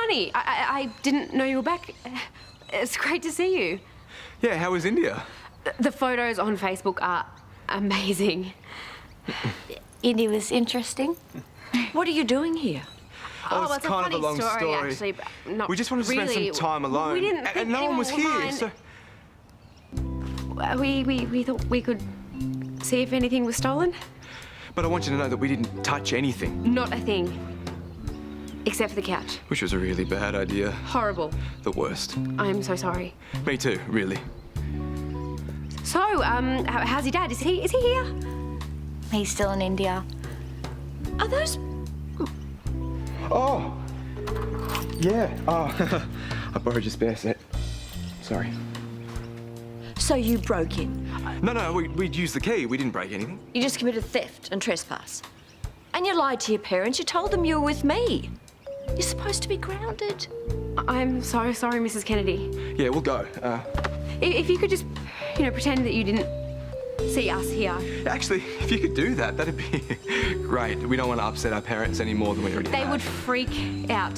Rani, I didn't know you were back. It's great to see you. Yeah, how was India? The photos on Facebook are amazing. India was interesting. What are you doing here? Oh, it's kind a funny of a long story. actually, but not We just wanted to really. spend some time alone. We didn't think and no one was anyone would here, mind. so... We thought we could see if anything was stolen. But I want you to know that we didn't touch anything. Not a thing. Except for the couch. Which was a really bad idea. Horrible. The worst. I'm so sorry. Me too, really. So, how's your dad? Is he here? He's still in India. Are those... Oh! Yeah. Oh, I borrowed your spare set. Sorry. So you broke in? No, we'd used the key. We didn't break anything. You just committed theft and trespass. And you lied to your parents. You told them you were with me. You're supposed to be grounded. I'm so sorry, Mrs. Kennedy. Yeah, we'll go. If you could just, pretend that you didn't see us here. Actually, if you could do that, that'd be great. We don't want to upset our parents any more than we already have. They would freak out.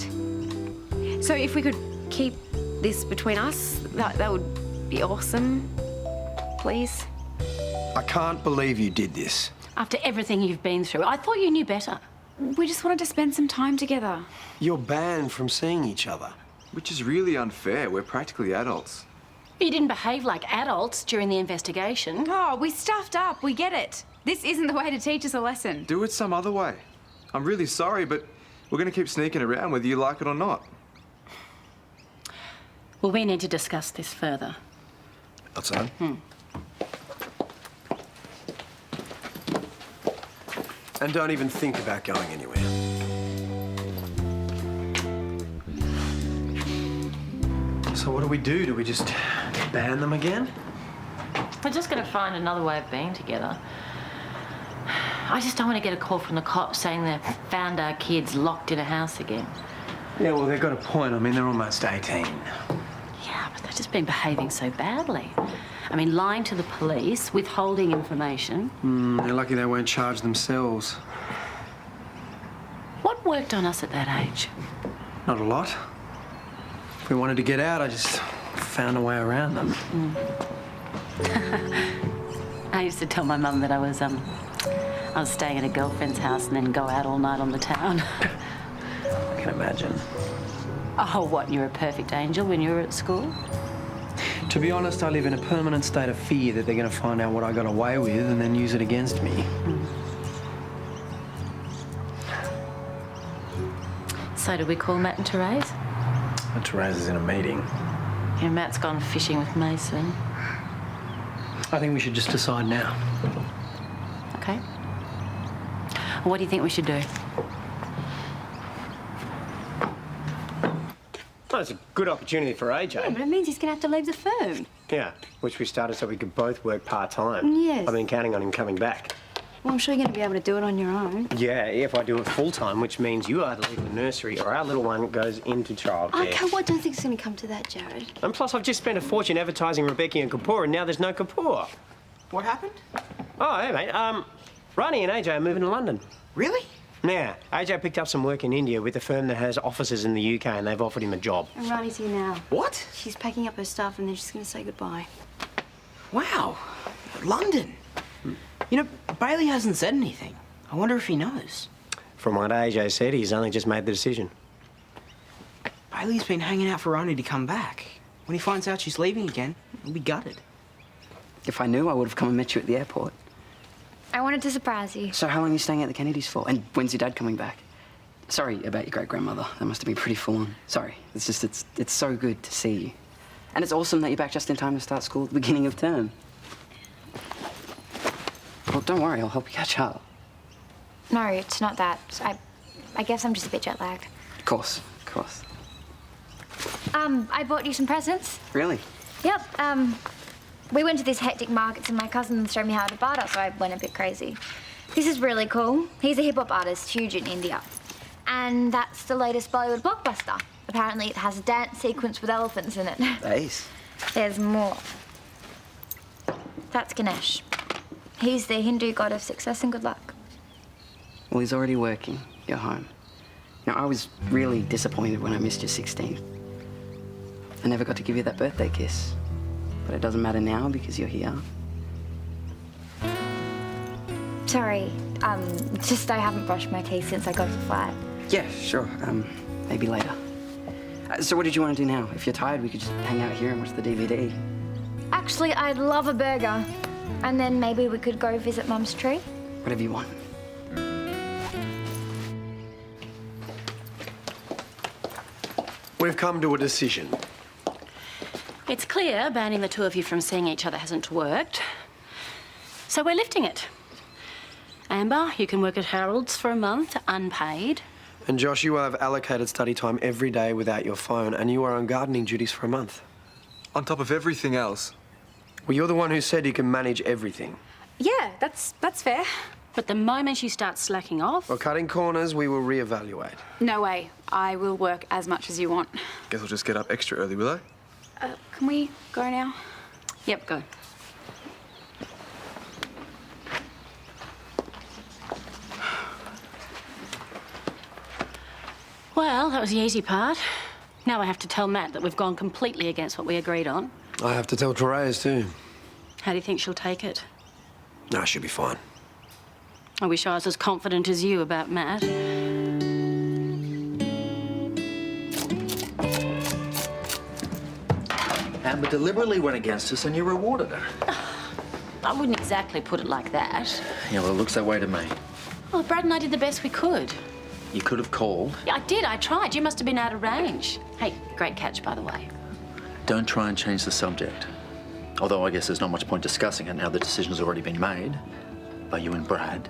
So if we could keep this between us, that would be awesome. Please. I can't believe you did this. After everything you've been through, I thought you knew better. We just wanted to spend some time together. You're banned from seeing each other. Which is really unfair. We're practically adults. You didn't behave like adults during the investigation. Oh, we stuffed up. We get it. This isn't the way to teach us a lesson. Do it some other way. I'm really sorry, but we're going to keep sneaking around whether you like it or not. Well, we need to discuss this further. Outside? And don't even think about going anywhere. So what do we do? Do we just ban them again? We're just going to find another way of being together. I just don't want to get a call from the cops saying they found our kids locked in a house again. Yeah, well, they've got a point. I mean, they're almost 18. Yeah, but they've just been behaving so badly. I mean, lying to the police, withholding information. They're lucky they won't charge themselves. What worked on us at that age? Not a lot. If we wanted to get out, I just found a way around them. I used to tell my mum that I was staying at a girlfriend's house and then go out all night on the town. I can imagine. Oh, what, you're a perfect angel when you were at school? To be honest, I live in a permanent state of fear that they're going to find out what I got away with and then use it against me. So do we call Matt and Therese? And Therese is in a meeting. Yeah, Matt's gone fishing with Mason. I think we should just decide now. Okay. What do you think we should do? Well, it's a good opportunity for AJ. Yeah, but it means he's going to have to leave the firm. Yeah, which we started so we could both work part-time. Yes. I've been counting on him coming back. Well, I'm sure you're going to be able to do it on your own. Yeah, if I do it full-time, which means you either leave the nursery or our little one goes into childcare. Okay, well, I don't think it's going to come to that, Jared. And plus, I've just spent a fortune advertising Rebecca and Kapoor, and now there's no Kapoor. What happened? Oh, hey, mate. Ronnie and AJ are moving to London. Really? Yeah, AJ picked up some work in India with a firm that has offices in the UK, and they've offered him a job. And Rani's here now. What? She's packing up her stuff and then she's going to say goodbye. Wow. London. You know, Bailey hasn't said anything. I wonder if he knows. From what AJ said, he's only just made the decision. Bailey's been hanging out for Rani to come back. When he finds out she's leaving again, he'll be gutted. If I knew, I would have come and met you at the airport. I wanted to surprise you. So how long are you staying at the Kennedys for? And when's your dad coming back? Sorry about your great-grandmother. That must have been pretty full-on. Sorry. It's just, it's so good to see you. And it's awesome that you're back just in time to start school at the beginning of term. Well, don't worry. I'll help you catch up. No, it's not that. I guess I'm just a bit jet-lagged. Of course, of course. I bought you some presents. Really? Yep, we went to these hectic markets and my cousin showed me how to barter, so I went a bit crazy. This is really cool. He's a hip-hop artist, huge in India. And that's the latest Bollywood blockbuster. Apparently it has a dance sequence with elephants in it. Nice. There's more. That's Ganesh. He's the Hindu god of success and good luck. Well, he's already working. You're home. Now, I was really disappointed when I missed your 16th. I never got to give you that birthday kiss. But it doesn't matter now because you're here. Sorry, just I haven't brushed my teeth since I got to the flat. Yeah, sure. Maybe later. So what did you want to do now? If you're tired, we could just hang out here and watch the DVD. Actually, I'd love a burger. And then maybe we could go visit Mum's tree. Whatever you want. We've come to a decision. It's clear banning the two of you from seeing each other hasn't worked. So we're lifting it. Amber, you can work at Harold's for a month, unpaid. And Josh, you will have allocated study time every day without your phone, and you are on gardening duties for a month. On top of everything else. Well, you're the one who said you can manage everything. Yeah, that's fair. But the moment you start slacking off... Well, cutting corners, we will reevaluate. No way. I will work as much as you want. Guess I'll just get up extra early, will I? Can we go now? Yep, go. Well, that was the easy part. Now I have to tell Matt that we've gone completely against what we agreed on. I have to tell Therese too. How do you think she'll take it? No, she'll be fine. I wish I was as confident as you about Matt. Amber deliberately went against us and you rewarded her. I wouldn't exactly put it like that. Yeah, well, it looks that way to me. Well, Brad and I did the best we could. You could have called. Yeah, I did. I tried. You must have been out of range. Hey, great catch, by the way. Don't try and change the subject. Although I guess there's not much point discussing it now the decision's already been made by you and Brad.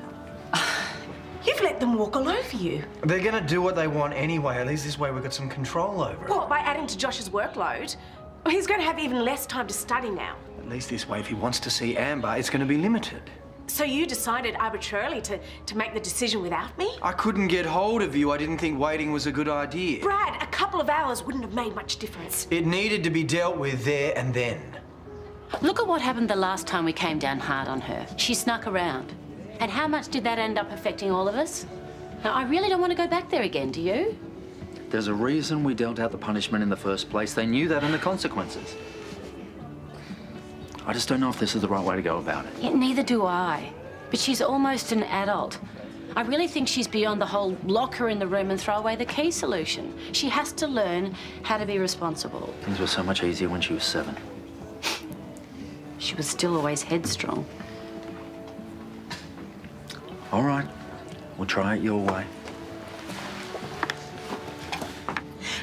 You've let them walk all over you. They're going to do what they want anyway. At least this way we've got some control over it. What, by adding to Josh's workload? Well, he's going to have even less time to study now. At least this way, if he wants to see Amber, it's going to be limited. So you decided arbitrarily to make the decision without me? I couldn't get hold of you. I didn't think waiting was a good idea. Brad, a couple of hours wouldn't have made much difference. It needed to be dealt with there and then. Look at what happened the last time we came down hard on her. She snuck around. And how much did that end up affecting all of us? Now, I really don't want to go back there again, do you? There's a reason we dealt out the punishment in the first place. They knew that and the consequences. I just don't know if this is the right way to go about it. Yeah, neither do I. But she's almost an adult. I really think she's beyond the whole lock her in the room and throw away the key solution. She has to learn how to be responsible. Things were so much easier when she was 7. She was still always headstrong. All right, we'll try it your way.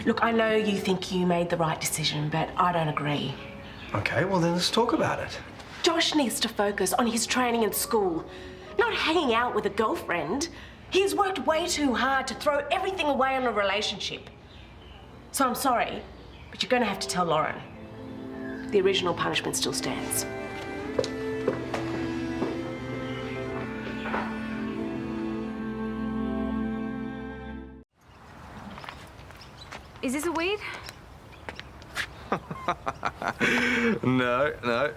Look, I know you think you made the right decision, but I don't agree. Okay, well then let's talk about it. Josh needs to focus on his training in school, not hanging out with a girlfriend. He's worked way too hard to throw everything away on a relationship. So I'm sorry, but you're going to have to tell Lauren. The original punishment still stands. Is this a weed? No.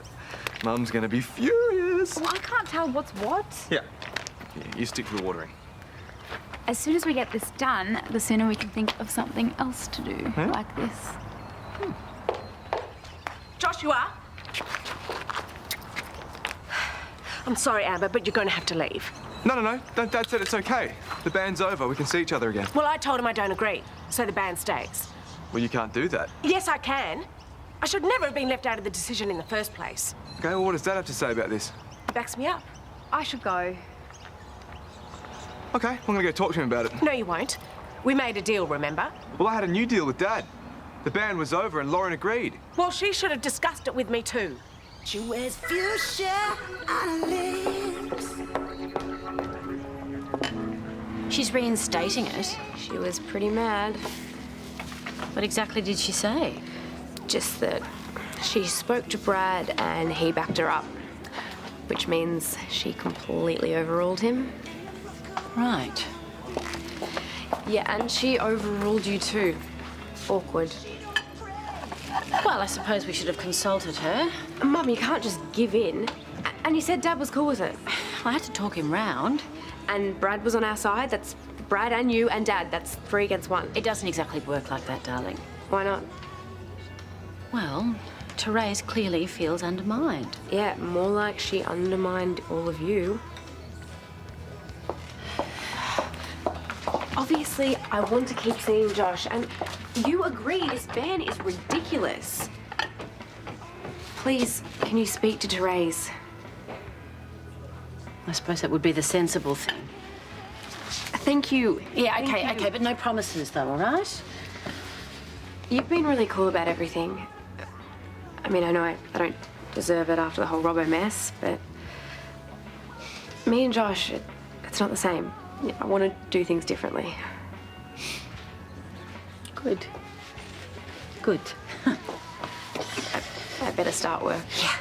Mum's gonna be furious. Well, I can't tell what's what. Yeah, you stick to the watering. As soon as we get this done, the sooner we can think of something else to do, like this. Joshua! I'm sorry, Amber, but you're going to have to leave. No. Dad said it's okay. The band's over. We can see each other again. Well, I told him I don't agree, so the band stays. Well, you can't do that. Yes, I can. I should never have been left out of the decision in the first place. Okay, well, what does Dad have to say about this? He backs me up. I should go. Okay, I'm gonna go talk to him about it. No, you won't. We made a deal, remember? Well, I had a new deal with Dad. The band was over and Lauren agreed. Well, she should have discussed it with me too. She wears fuchsia eyelids. She's reinstating it. She was pretty mad. What exactly did she say? Just that she spoke to Brad and he backed her up, which means she completely overruled him. Right. Yeah, and she overruled you too. Awkward. Well, I suppose we should have consulted her. Mum, you can't just give in. And you said Dad was cool with it. I had to talk him round. And Brad was on our side. That's Brad and you and Dad. That's 3 against 1. It doesn't exactly work like that, darling. Why not? Well, Therese clearly feels undermined. Yeah, more like she undermined all of you. Obviously, I want to keep seeing Josh, and you agree this ban is ridiculous. Please, can you speak to Therese? I suppose that would be the sensible thing. Thank you. Yeah, Thank okay, you. okay, but no promises though, all right? You've been really cool about everything. I mean, I know I don't deserve it after the whole Robbo mess, but me and Josh, it's not the same. I want to do things differently. Good. Good. I better start work. Yeah.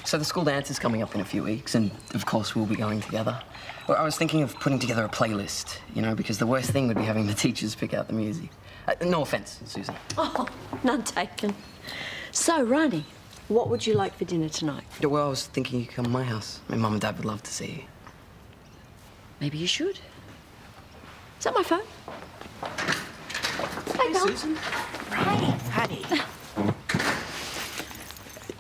So the school dance is coming up in a few weeks, and of course we'll be going together. Well, I was thinking of putting together a playlist, you know, because the worst thing would be having the teachers pick out the music. No offence, Susan. Oh, none taken. So, Ronnie, what would you like for dinner tonight? Yeah, well, I was thinking you could come to my house. My mum and Dad would love to see you. Maybe you should. Is that my phone? Hey, Susan. Hey.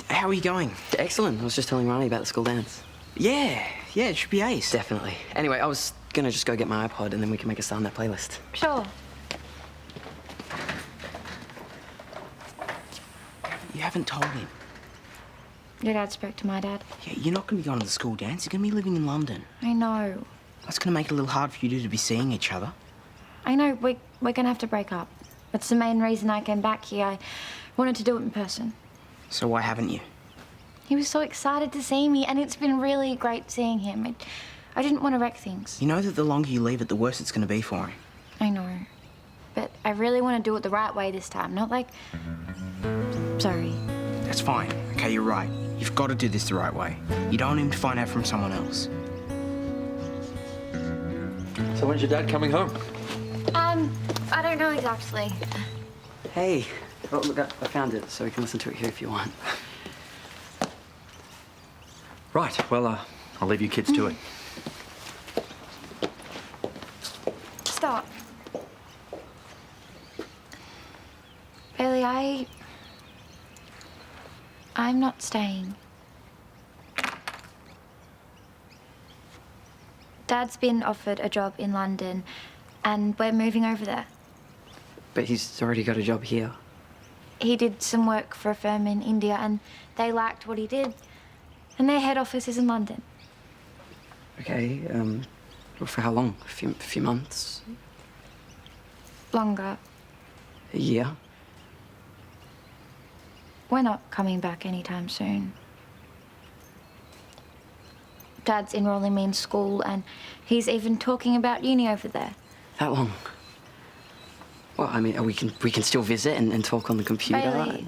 How are you going? Excellent. I was just telling Ronnie about the school dance. Yeah, it should be ace. Definitely. Anyway, I was gonna just go get my iPod and then we can make a start on that playlist. Sure. You haven't told him. Your dad spoke to my dad. Yeah, you're not going to be going to the school dance. You're going to be living in London. I know. That's going to make it a little hard for you two to be seeing each other. I know. We're going to have to break up. That's the main reason I came back here. I wanted to do it in person. So why haven't you? He was so excited to see me, and it's been really great seeing him. I didn't want to wreck things. You know that the longer you leave it, the worse it's going to be for him. I know. But I really want to do it the right way this time, not like... Sorry. That's fine. Okay, you're right. You've got to do this the right way. You don't want him to find out from someone else. So when's your dad coming home? I don't know exactly. Hey. Oh, look, I found it, so we can listen to it here if you want. Right, well, I'll leave you kids to it. Stop. Bailey, I'm not staying. Dad's been offered a job in London, and we're moving over there. But he's already got a job here. He did some work for a firm in India, and they liked what he did. And their head office is in London. Okay, well, for how long? A few months? Longer. A year? We're not coming back anytime soon. Dad's enrolling me in school, and he's even talking about uni over there. That long? Well, I mean, we can still visit and talk on the computer. Bailey,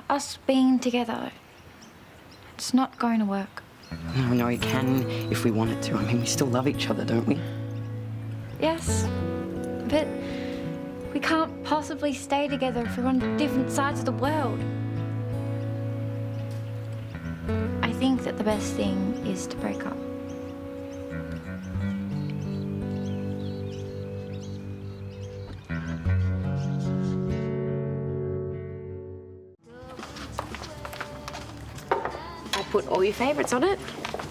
us being together, it's not going to work. No, it can if we want it to. I mean, we still love each other, don't we? Yes, but we can't possibly stay together if we're on different sides of the world. I think that the best thing is to break up. I put all your favourites on it.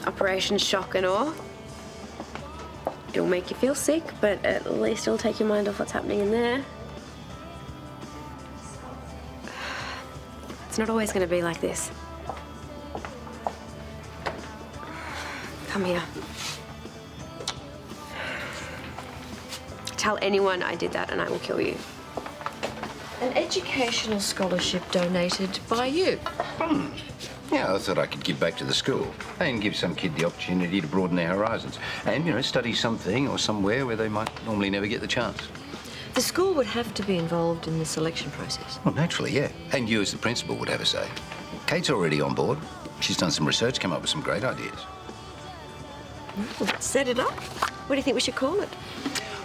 Operation Shock and Awe. It'll make you feel sick, but at least it'll take your mind off what's happening in there. It's not always going to be like this. Come here. Tell anyone I did that and I will kill you. An educational scholarship donated by you. Yeah, I thought I could give back to the school and give some kid the opportunity to broaden their horizons and, you know, study something or somewhere where they might normally never get the chance. The school would have to be involved in the selection process. Well, naturally, yeah. And you as the principal would have a say. Kate's already on board. She's done some research, come up with some great ideas. Well, set it up. What do you think we should call it?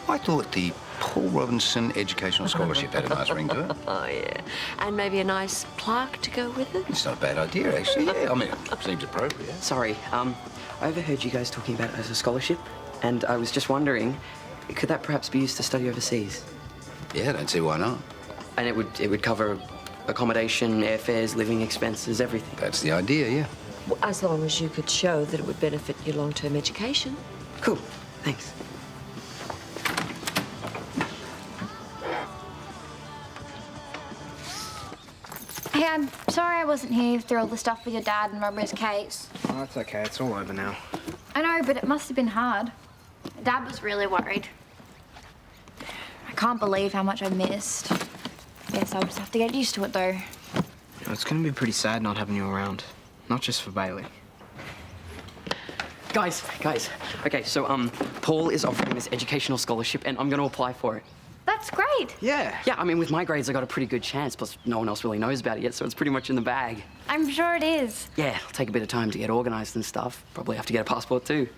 I thought the Paul Robinson Educational Scholarship. Had a nice ring to it. Oh, yeah. And maybe a nice plaque to go with it? It's not a bad idea, actually. Yeah, I mean, it seems appropriate. Sorry, I overheard you guys talking about it as a scholarship, and I was just wondering, could that perhaps be used to study overseas? Yeah, I don't see why not. And it would cover accommodation, airfares, living expenses, everything. That's the idea, yeah. Well, as long as you could show that it would benefit your long-term education. Cool. Thanks. Hey, I'm sorry I wasn't here through all the stuff with your dad and Robert's case. Oh, that's okay. It's all over now. I know, but it must have been hard. Dad was really worried. I can't believe how much I missed. Guess I'll just have to get used to it, though. You know, it's gonna be pretty sad not having you around. Not just for Bailey. Guys. Okay, so, Paul is offering this educational scholarship, and I'm gonna apply for it. That's great. Yeah. Yeah, I mean, with my grades, I got a pretty good chance, plus no one else really knows about it yet, so it's pretty much in the bag. I'm sure it is. Yeah, it'll take a bit of time to get organised and stuff. Probably have to get a passport, too.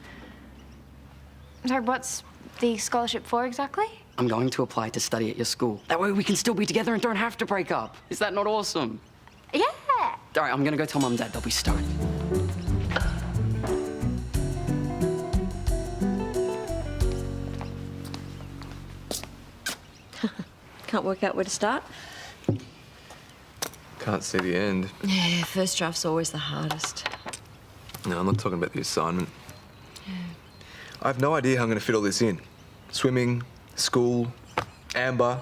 So what's the scholarship for exactly? I'm going to apply to study at your school. That way we can still be together and don't have to break up. Is that not awesome? Yeah. All right, I'm gonna go tell Mum and Dad. They'll be stoked. Can't work out where to start? Can't see the end. Yeah, first draft's always the hardest. No, I'm not talking about the assignment. I have no idea how I'm going to fit all this in. Swimming, school, Amber.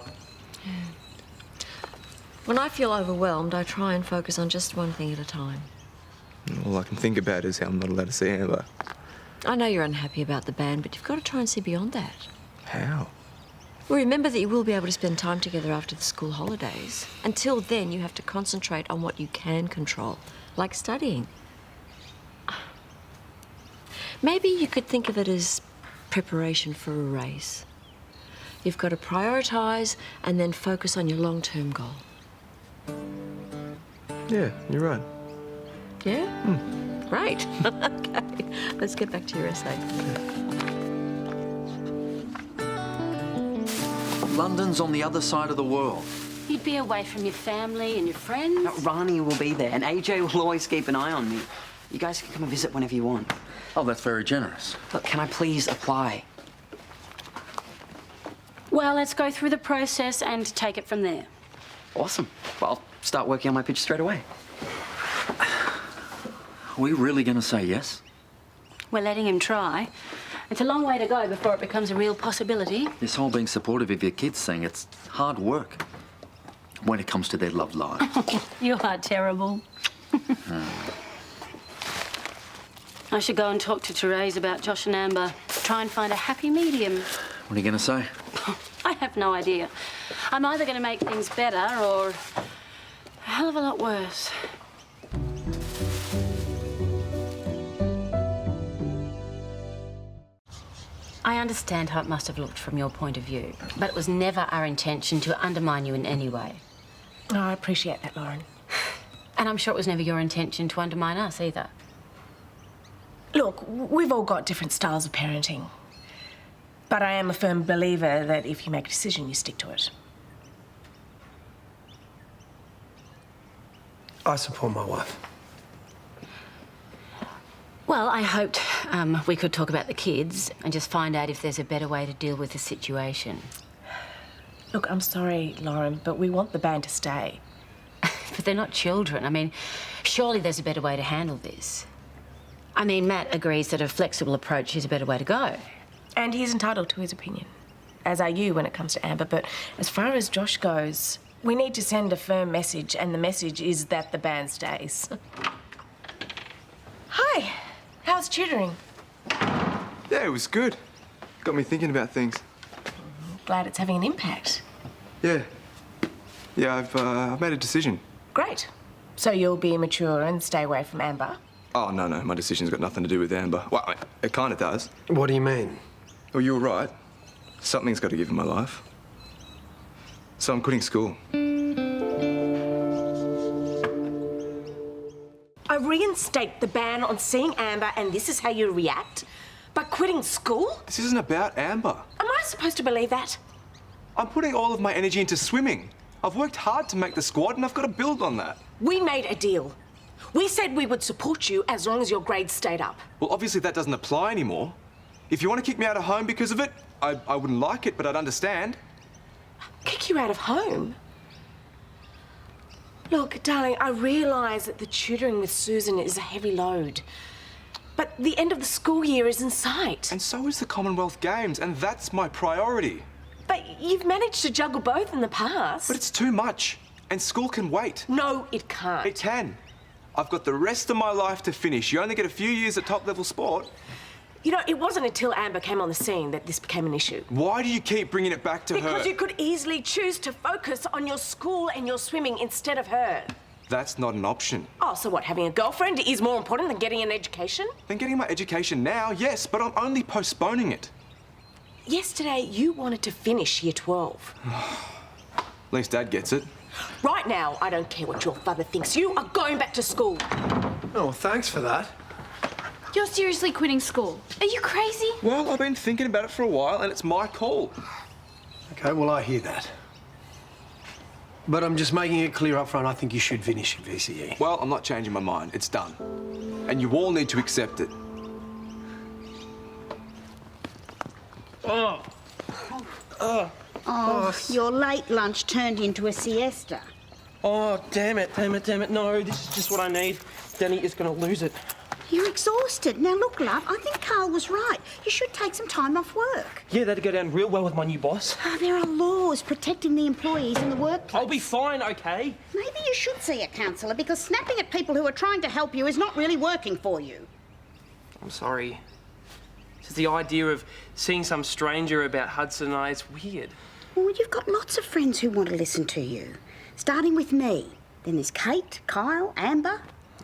When I feel overwhelmed, I try and focus on just one thing at a time. All I can think about is how I'm not allowed to see Amber. I know you're unhappy about the band, but you've got to try and see beyond that. How? Well, remember that you will be able to spend time together after the school holidays. Until then, you have to concentrate on what you can control, like studying. Maybe you could think of it as preparation for a race. You've got to prioritise and then focus on your long-term goal. Yeah, you're right. Yeah? Great. Okay, let's get back to your essay. London's on the other side of the world. You'd be away from your family and your friends. No, Rani will be there, and AJ will always keep an eye on me. You guys can come and visit whenever you want. Oh, that's very generous. Look, can I please apply? Well, let's go through the process and take it from there. Awesome. Well, I'll start working on my pitch straight away. Are we really going to say yes? We're letting him try. It's a long way to go before it becomes a real possibility. This whole being supportive of your kids thing, it's hard work when it comes to their love life. You are terrible. I should go and talk to Therese about Josh and Amber. Try and find a happy medium. What are you going to say? I have no idea. I'm either going to make things better or a hell of a lot worse. I understand how it must have looked from your point of view, but it was never our intention to undermine you in any way. Oh, I appreciate that, Lauren. And I'm sure it was never your intention to undermine us either. Look, we've all got different styles of parenting. But I am a firm believer that if you make a decision, you stick to it. I support my wife. Well, I hoped we could talk about the kids and just find out if there's a better way to deal with the situation. Look, I'm sorry, Lauren, but we want the band to stay. But they're not children. I mean, surely there's a better way to handle this. I mean, Matt agrees that a flexible approach is a better way to go. And he's entitled to his opinion, as are you when it comes to Amber. But as far as Josh goes, we need to send a firm message, and the message is that the band stays. Hi, how's tutoring? Yeah, it was good. Got me thinking about things. Glad it's having an impact. Yeah. Yeah, I've made a decision. Great. So you'll be mature and stay away from Amber? Oh, no, my decision's got nothing to do with Amber. Well, it kind of does. What do you mean? Well, you were right. Something's got to give in my life. So I'm quitting school. I reinstate the ban on seeing Amber, and this is how you react? By quitting school? This isn't about Amber. Am I supposed to believe that? I'm putting all of my energy into swimming. I've worked hard to make the squad and I've got to build on that. We made a deal. We said we would support you as long as your grades stayed up. Well, obviously that doesn't apply anymore. If you want to kick me out of home because of it, I wouldn't like it, but I'd understand. Kick you out of home? Look, darling, I realise that the tutoring with Susan is a heavy load. But the end of the school year is in sight. And so is the Commonwealth Games, and that's my priority. But you've managed to juggle both in the past. But it's too much, and school can wait. No, it can't. It can. I've got the rest of my life to finish. You only get a few years at top-level sport. You know, it wasn't until Amber came on the scene that this became an issue. Why do you keep bringing it back to her? Because you could easily choose to focus on your school and your swimming instead of her. That's not an option. Oh, so what, having a girlfriend is more important than getting an education? Then getting my education now, yes, but I'm only postponing it. Yesterday, you wanted to finish year 12. At least Dad gets it. Right now, I don't care what your father thinks. You are going back to school. Oh, thanks for that. You're seriously quitting school? Are you crazy? Well, I've been thinking about it for a while, and it's my call. Okay, well, I hear that. But I'm just making it clear up front, I think you should finish your VCE. Well, I'm not changing my mind. It's done. And you all need to accept it. Oh, your late lunch turned into a siesta. Oh, damn it. No, this is just what I need. Danny is going to lose it. You're exhausted. Now, look, love, I think Carl was right. You should take some time off work. Yeah, that'd go down real well with my new boss. Oh, there are laws protecting the employees in the workplace. I'll be fine, okay? Maybe you should see a counsellor because snapping at people who are trying to help you is not really working for you. I'm sorry. Just the idea of seeing some stranger about Hudson and I is weird. Well, you've got lots of friends who want to listen to you. Starting with me. Then there's Kate, Kyle, Amber.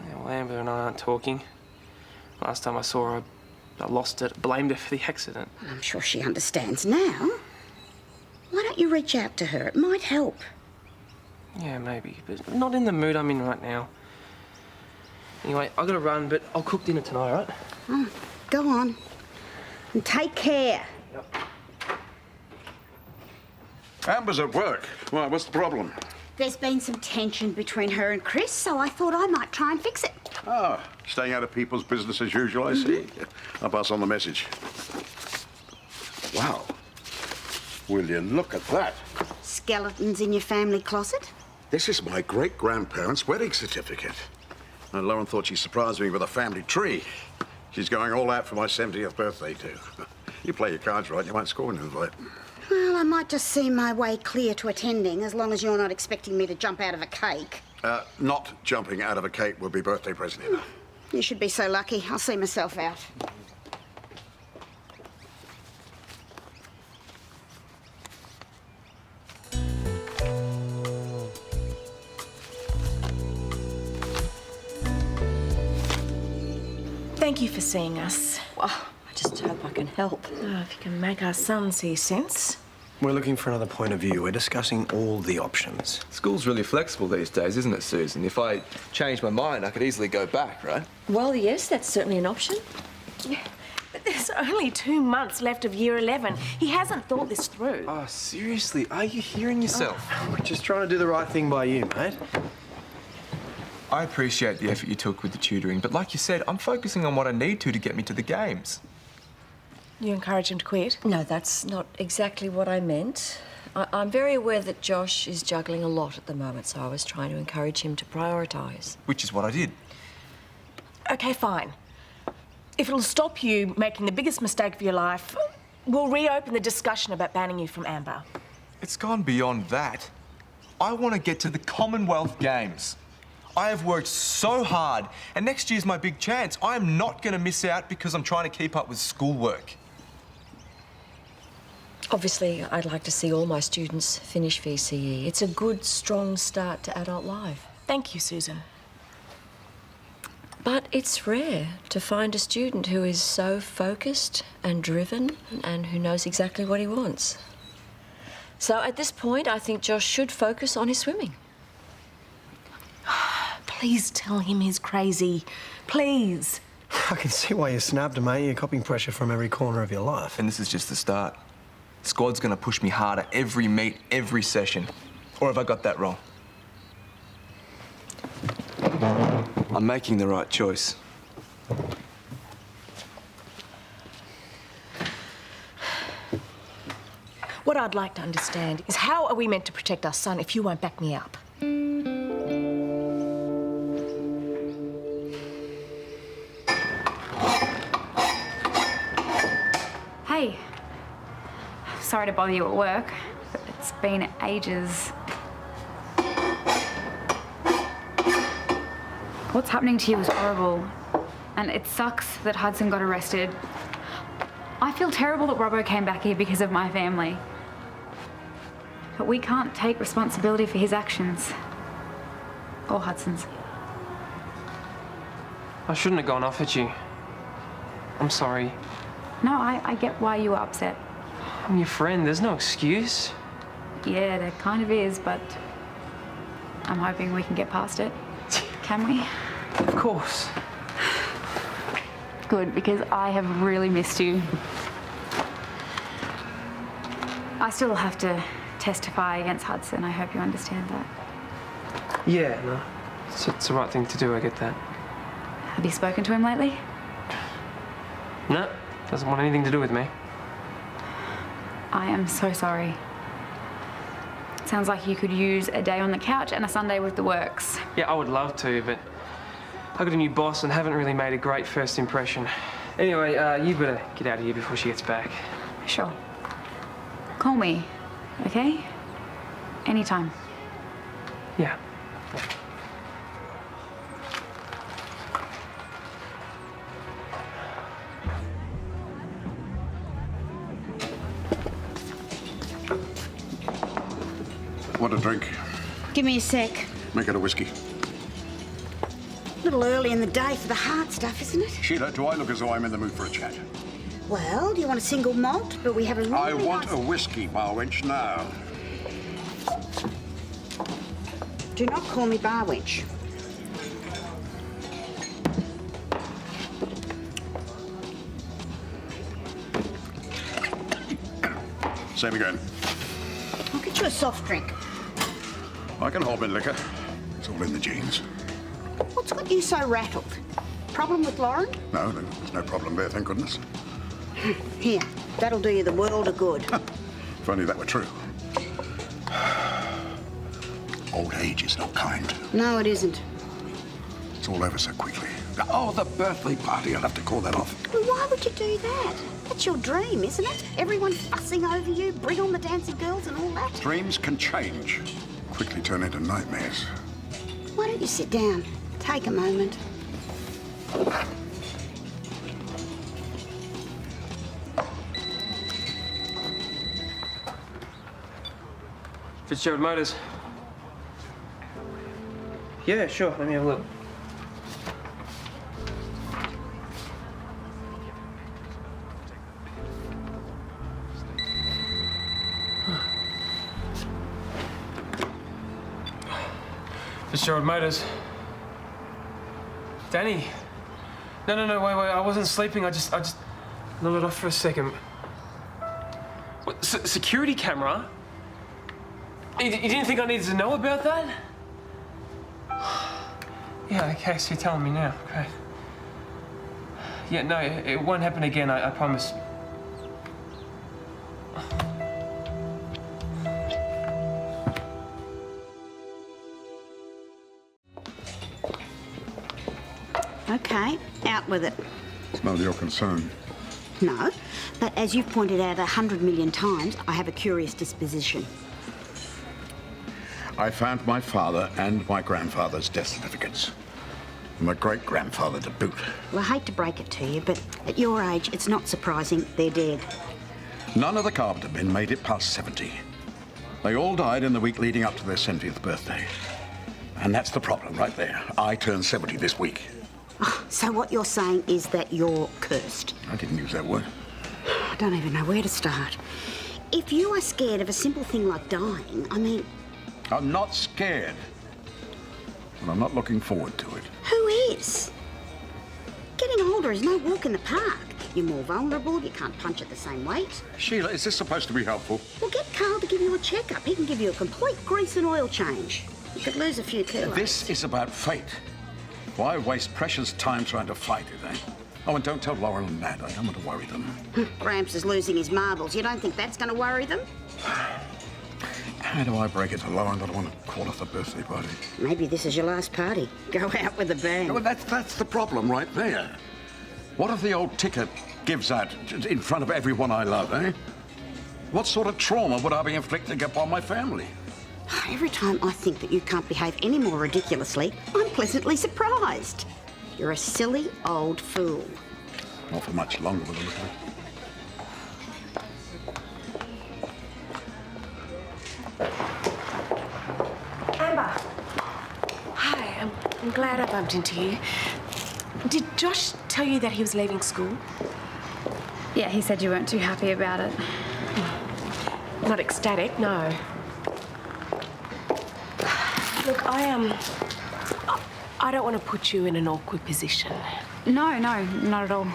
Yeah, well, Amber and I aren't talking. Last time I saw her, I lost it, blamed her for the accident. I'm sure she understands now. Why don't you reach out to her? It might help. Yeah, maybe, but not in the mood I'm in right now. Anyway, I gotta run, but I'll cook dinner tonight, all right? Oh, go on. And take care. Amber's at work. Why, what's the problem? There's been some tension between her and Chris, so I thought I might try and fix it. Ah, staying out of people's business as usual, I see. I'll pass on the message. Wow. Will you look at that? Skeletons in your family closet? This is my great-grandparents' wedding certificate. And Lauren thought she surprised me with a family tree. She's going all out for my 70th birthday, too. You play your cards right, you won't score an invite. Well, I might just see my way clear to attending, as long as you're not expecting me to jump out of a cake. Not jumping out of a cake would be birthday present enough. You should be so lucky. I'll see myself out. Thank you for seeing us. Well, I just hope I can help. Oh, if you can make our son see sense. We're looking for another point of view. We're discussing all the options. School's really flexible these days, isn't it, Susan? If I change my mind, I could easily go back, right? Well, yes, that's certainly an option. Yeah, but there's only 2 months left of year 11. He hasn't thought this through. Oh, seriously? Are you hearing yourself? We're just trying to do the right thing by you, mate. I appreciate the effort you took with the tutoring, but like you said, I'm focusing on what I need to get me to the games. You encourage him to quit? No, that's not exactly what I meant. I'm very aware that Josh is juggling a lot at the moment, so I was trying to encourage him to prioritise. Which is what I did. Okay, fine. If it'll stop you making the biggest mistake of your life, we'll reopen the discussion about banning you from Amber. It's gone beyond that. I want to get to the Commonwealth Games. I have worked so hard, and next year's my big chance. I am not going to miss out because I'm trying to keep up with schoolwork. Obviously, I'd like to see all my students finish VCE. It's a good, strong start to adult life. Thank you, Susan. But it's rare to find a student who is so focused and driven and who knows exactly what he wants. So at this point, I think Josh should focus on his swimming. Please tell him he's crazy. Please. I can see why you snapped him, mate. You're copying pressure from every corner of your life. And this is just the start. Squad's gonna push me harder every meet, every session. Or have I got that wrong? I'm making the right choice. What I'd like to understand is how are we meant to protect our son if you won't back me up? Hey. Sorry to bother you at work, but it's been ages. What's happening to you is horrible, and it sucks that Hudson got arrested. I feel terrible that Robbo came back here because of my family. But we can't take responsibility for his actions. Or Hudson's. I shouldn't have gone off at you. I'm sorry. No, I get why you were upset. I'm your friend. There's no excuse. Yeah, there kind of is, but I'm hoping we can get past it. Can we? Of course. Good, because I have really missed you. I still have to testify against Hudson. I hope you understand that. Yeah, no. It's the right thing to do, I get that. Have you spoken to him lately? No, doesn't want anything to do with me. I am so sorry. Sounds like you could use a day on the couch and a Sunday with the works. Yeah, I would love to, but I got a new boss and haven't really made a great first impression. Anyway, you better get out of here before she gets back. Sure. Call me, okay? Anytime. Yeah. Want a drink? Give me a sec. Make it a whiskey. A little early in the day for the hard stuff, isn't it? Sheila, do I look as though I'm in the mood for a chat? Well, do you want a single malt? But we have a really I want nice... a whiskey, bar wench, now. Do not call me bar wench. Same again. I'll get you a soft drink. I can hold my liquor. It's all in the genes. What's got you so rattled? Problem with Lauren? No, there's no problem there, thank goodness. Here, that'll do you the world of good. If only that were true. Old age is not kind. No, it isn't. It's all over so quickly. Oh, the birthday party. I'll have to call that off. Well, why would you do that? That's your dream, isn't it? Everyone fussing over you, bring on the dancing girls and all that. Dreams can change. Quickly turn into nightmares. Why don't you sit down? Take a moment. Fitzgerald Motors. Yeah, sure. Let me have a look. Fitzgerald Motors. Danny. No, wait. I wasn't sleeping. I just nodded off for a second. What, security camera? You didn't think I needed to know about that? Yeah, okay, so you're telling me now. Okay. Yeah, no, it won't happen again, I promise. Okay, out with it. It's none of your concern. No, but as you've pointed out 100 million times, I have a curious disposition. I found my father and my grandfather's death certificates. And my great-grandfather to boot. Well, I hate to break it to you, but at your age, it's not surprising they're dead. None of the Carpenter men made it past 70. They all died in the week leading up to their 70th birthday. And that's the problem right there. I turned 70 this week. Oh, so what you're saying is that you're cursed. I didn't use that word. I don't even know where to start. If you are scared of a simple thing like dying, I mean... I'm not scared. And I'm not looking forward to it. Who is? Getting older is no walk in the park. You're more vulnerable, you can't punch at the same weight. Sheila, is this supposed to be helpful? Well, get Carl to give you a checkup. He can give you a complete grease and oil change. You could lose a few kilos. This is about fate. Why waste precious time trying to fight it, eh? Oh, and don't tell Lauren and Nat. I don't want to worry them. Gramps is losing his marbles. You don't think that's going to worry them? How do I break it to Lauren that I want to call off the birthday party? Maybe this is your last party. Go out with a bang. Well, that's the problem right there. What if the old ticket gives out in front of everyone I love, eh? What sort of trauma would I be inflicting upon my family? Every time I think that you can't behave any more ridiculously, I'm pleasantly surprised. You're a silly old fool. Not for much longer with a look at it. Amber. Hi, I'm glad I bumped into you. Did Josh tell you that he was leaving school? Yeah, he said you weren't too happy about it. Not ecstatic, no. Look, I don't want to put you in an awkward position. No, not at all.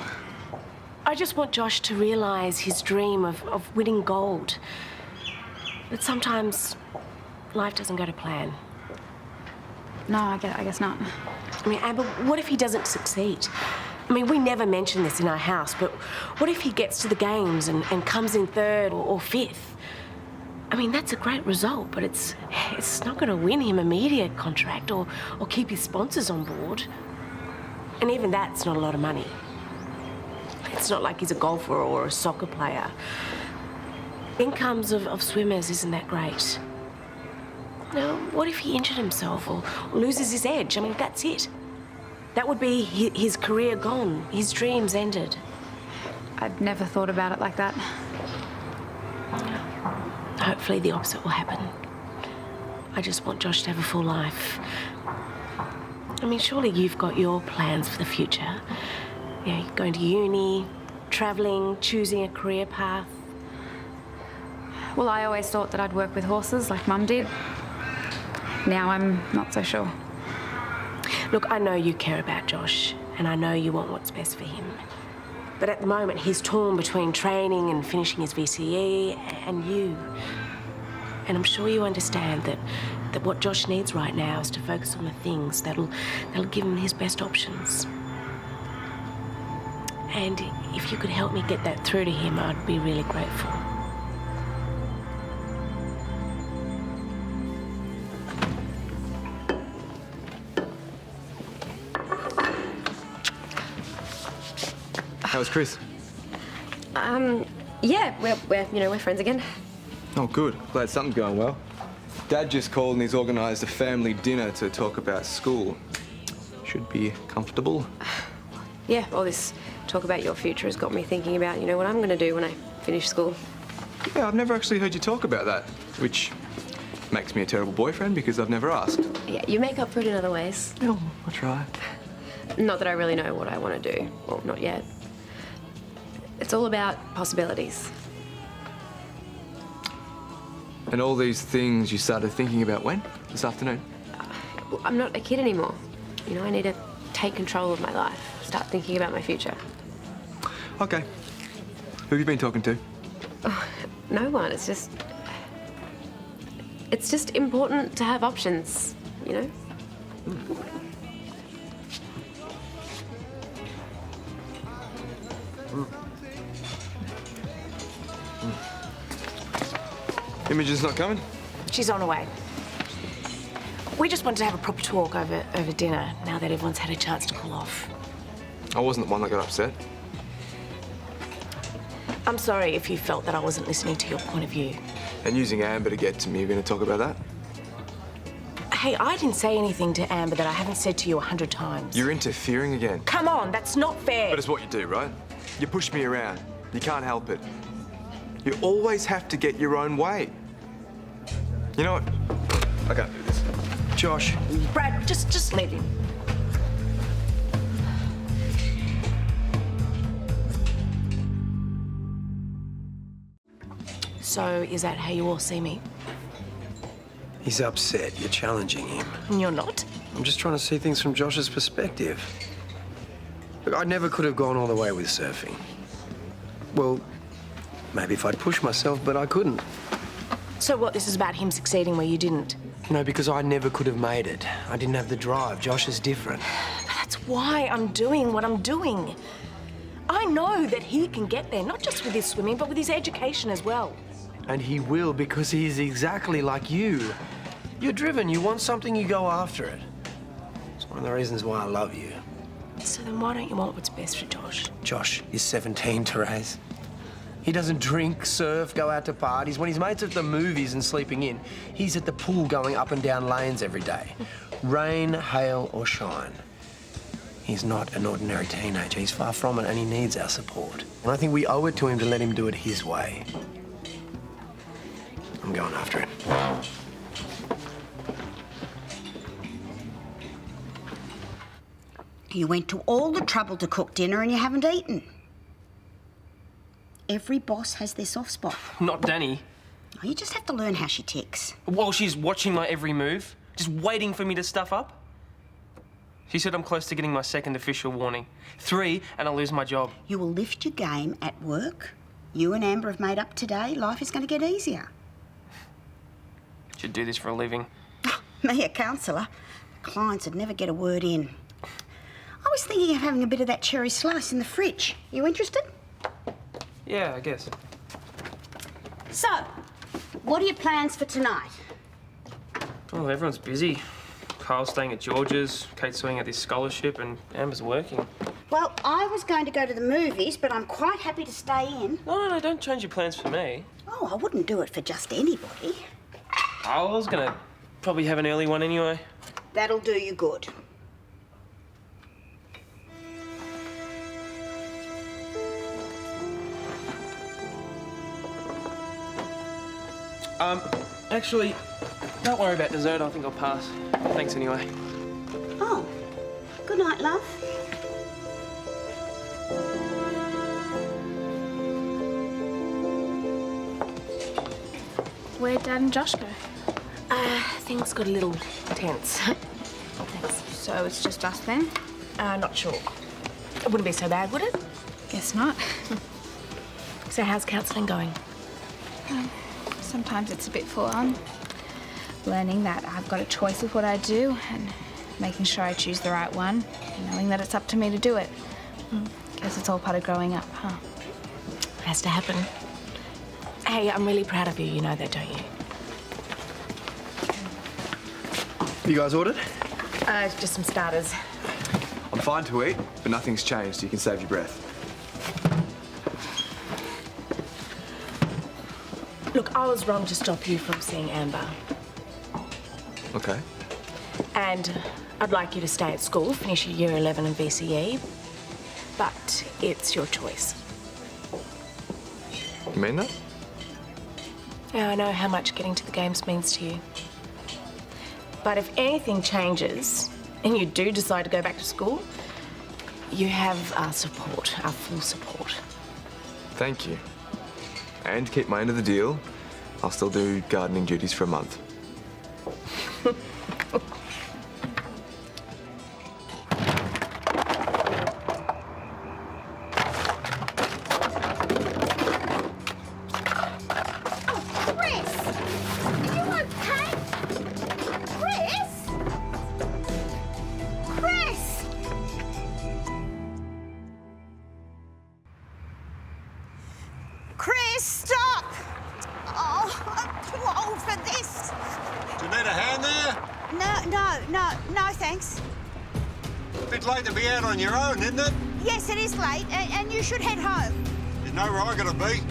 I just want Josh to realise his dream of winning gold. But sometimes life doesn't go to plan. No, I guess not. I mean, Amber, what if he doesn't succeed? I mean, we never mention this in our house, but what if he gets to the games and comes in third or fifth? I mean, that's a great result, but it's not going to win him a media contract or keep his sponsors on board. And even that's not a lot of money. It's not like he's a golfer or a soccer player. Incomes of swimmers isn't that great. Now, what if he injured himself or loses his edge? I mean, that's it. That would be his career gone, his dreams ended. I'd never thought about it like that. Hopefully the opposite will happen. I just want Josh to have a full life. I mean, surely you've got your plans for the future. You know, going to uni, travelling, choosing a career path. Well, I always thought that I'd work with horses like Mum did. Now I'm not so sure. Look, I know you care about Josh, and I know you want what's best for him. But at the moment, he's torn between training and finishing his VCE and you. And I'm sure you understand that what Josh needs right now is to focus on the things that'll give him his best options. And if you could help me get that through to him, I'd be really grateful. How's Chris? Yeah, we're friends again. Oh, good. Glad something's going well. Dad just called and he's organised a family dinner to talk about school. Should be comfortable. Yeah, all this talk about your future has got me thinking about, what I'm going to do when I finish school. Yeah, I've never actually heard you talk about that, which makes me a terrible boyfriend because I've never asked. Yeah, you make up for it in other ways. Oh, I'll try. Not that I really know what I want to do. Well, not yet. It's all about possibilities. And all these things you started thinking about when? This afternoon? Well, I'm not a kid anymore. I need to take control of my life, start thinking about my future. Okay. Who have you been talking to? Oh, no one. It's just important to have options, Imogen's not coming? She's on her way. We just wanted to have a proper talk over dinner now that everyone's had a chance to cool off. I wasn't the one that got upset. I'm sorry if you felt that I wasn't listening to your point of view. And using Amber to get to me, you're going to talk about that? Hey, I didn't say anything to Amber that I haven't said to you 100 times. You're interfering again. Come on, that's not fair. But it's what you do, right? You push me around. You can't help it. You always have to get your own way. You know what? I can't do this. Josh. Brad, just leave him. So, is that how you all see me? He's upset. You're challenging him. And you're not? I'm just trying to see things from Josh's perspective. Look, I never could have gone all the way with surfing. Well, maybe if I'd pushed myself, but I couldn't. So what, this is about him succeeding where you didn't? No, because I never could have made it. I didn't have the drive. Josh is different. But that's why I'm doing what I'm doing. I know that he can get there, not just with his swimming, but with his education as well. And he will, because he is exactly like you. You're driven. You want something, you go after it. It's one of the reasons why I love you. So then why don't you want what's best for Josh? Josh is 17, Therese. He doesn't drink, surf, go out to parties. When his mate's at the movies and sleeping in, he's at the pool going up and down lanes every day. Rain, hail or shine. He's not an ordinary teenager. He's far from it, and he needs our support. And I think we owe it to him to let him do it his way. I'm going after him. You went to all the trouble to cook dinner and you haven't eaten. Every boss has their soft spot. Not Danny. You just have to learn how she ticks. While she's watching my every move, just waiting for me to stuff up. She said I'm close to getting my second official warning. 3, and I'll lose my job. You will lift your game at work. You and Amber have made up today. Life is going to get easier. Should do this for a living. Me, a counsellor. Clients would never get a word in. I was thinking of having a bit of that cherry slice in the fridge. You interested? Yeah, I guess. So, what are your plans for tonight? Oh, everyone's busy. Carl's staying at George's, Kate's sorting out this scholarship, and Amber's working. Well, I was going to go to the movies, but I'm quite happy to stay in. No, don't change your plans for me. Oh, I wouldn't do it for just anybody. I was gonna probably have an early one anyway. That'll do you good. Actually, don't worry about dessert. I think I'll pass. Thanks anyway. Oh, good night, love. Where'd Dad and Josh go? Things got a little tense. Thanks. So it's just us then? Not sure. It wouldn't be so bad, would it? Guess not. So how's counselling going? Sometimes it's a bit full on. Learning that I've got a choice with what I do and making sure I choose the right one, and knowing that it's up to me to do it. Guess it's all part of growing up, huh? Has to happen. Hey, I'm really proud of you. You know that, don't you? You guys ordered? Just some starters. I'm fine to eat, but nothing's changed. You can save your breath. Look, I was wrong to stop you from seeing Amber. Okay. And I'd like you to stay at school, finish your year 11 and VCE. But it's your choice. You mean that? Yeah, I know how much getting to the games means to you. But if anything changes and you do decide to go back to school, you have our support, our full support. Thank you. And to keep my end of the deal, I'll still do gardening duties for a month. Chris, stop! Oh, I'm too old for this. Do you need a hand there? No, thanks. A bit late to be out on your own, isn't it? Yes, it is late, and you should head home. You know where I gotta be.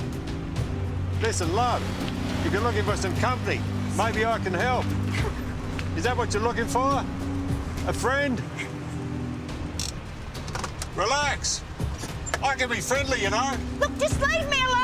Listen, love, if you're looking for some company, maybe I can help. Is that what you're looking for? A friend? Relax. I can be friendly, you know. Look, just leave me alone.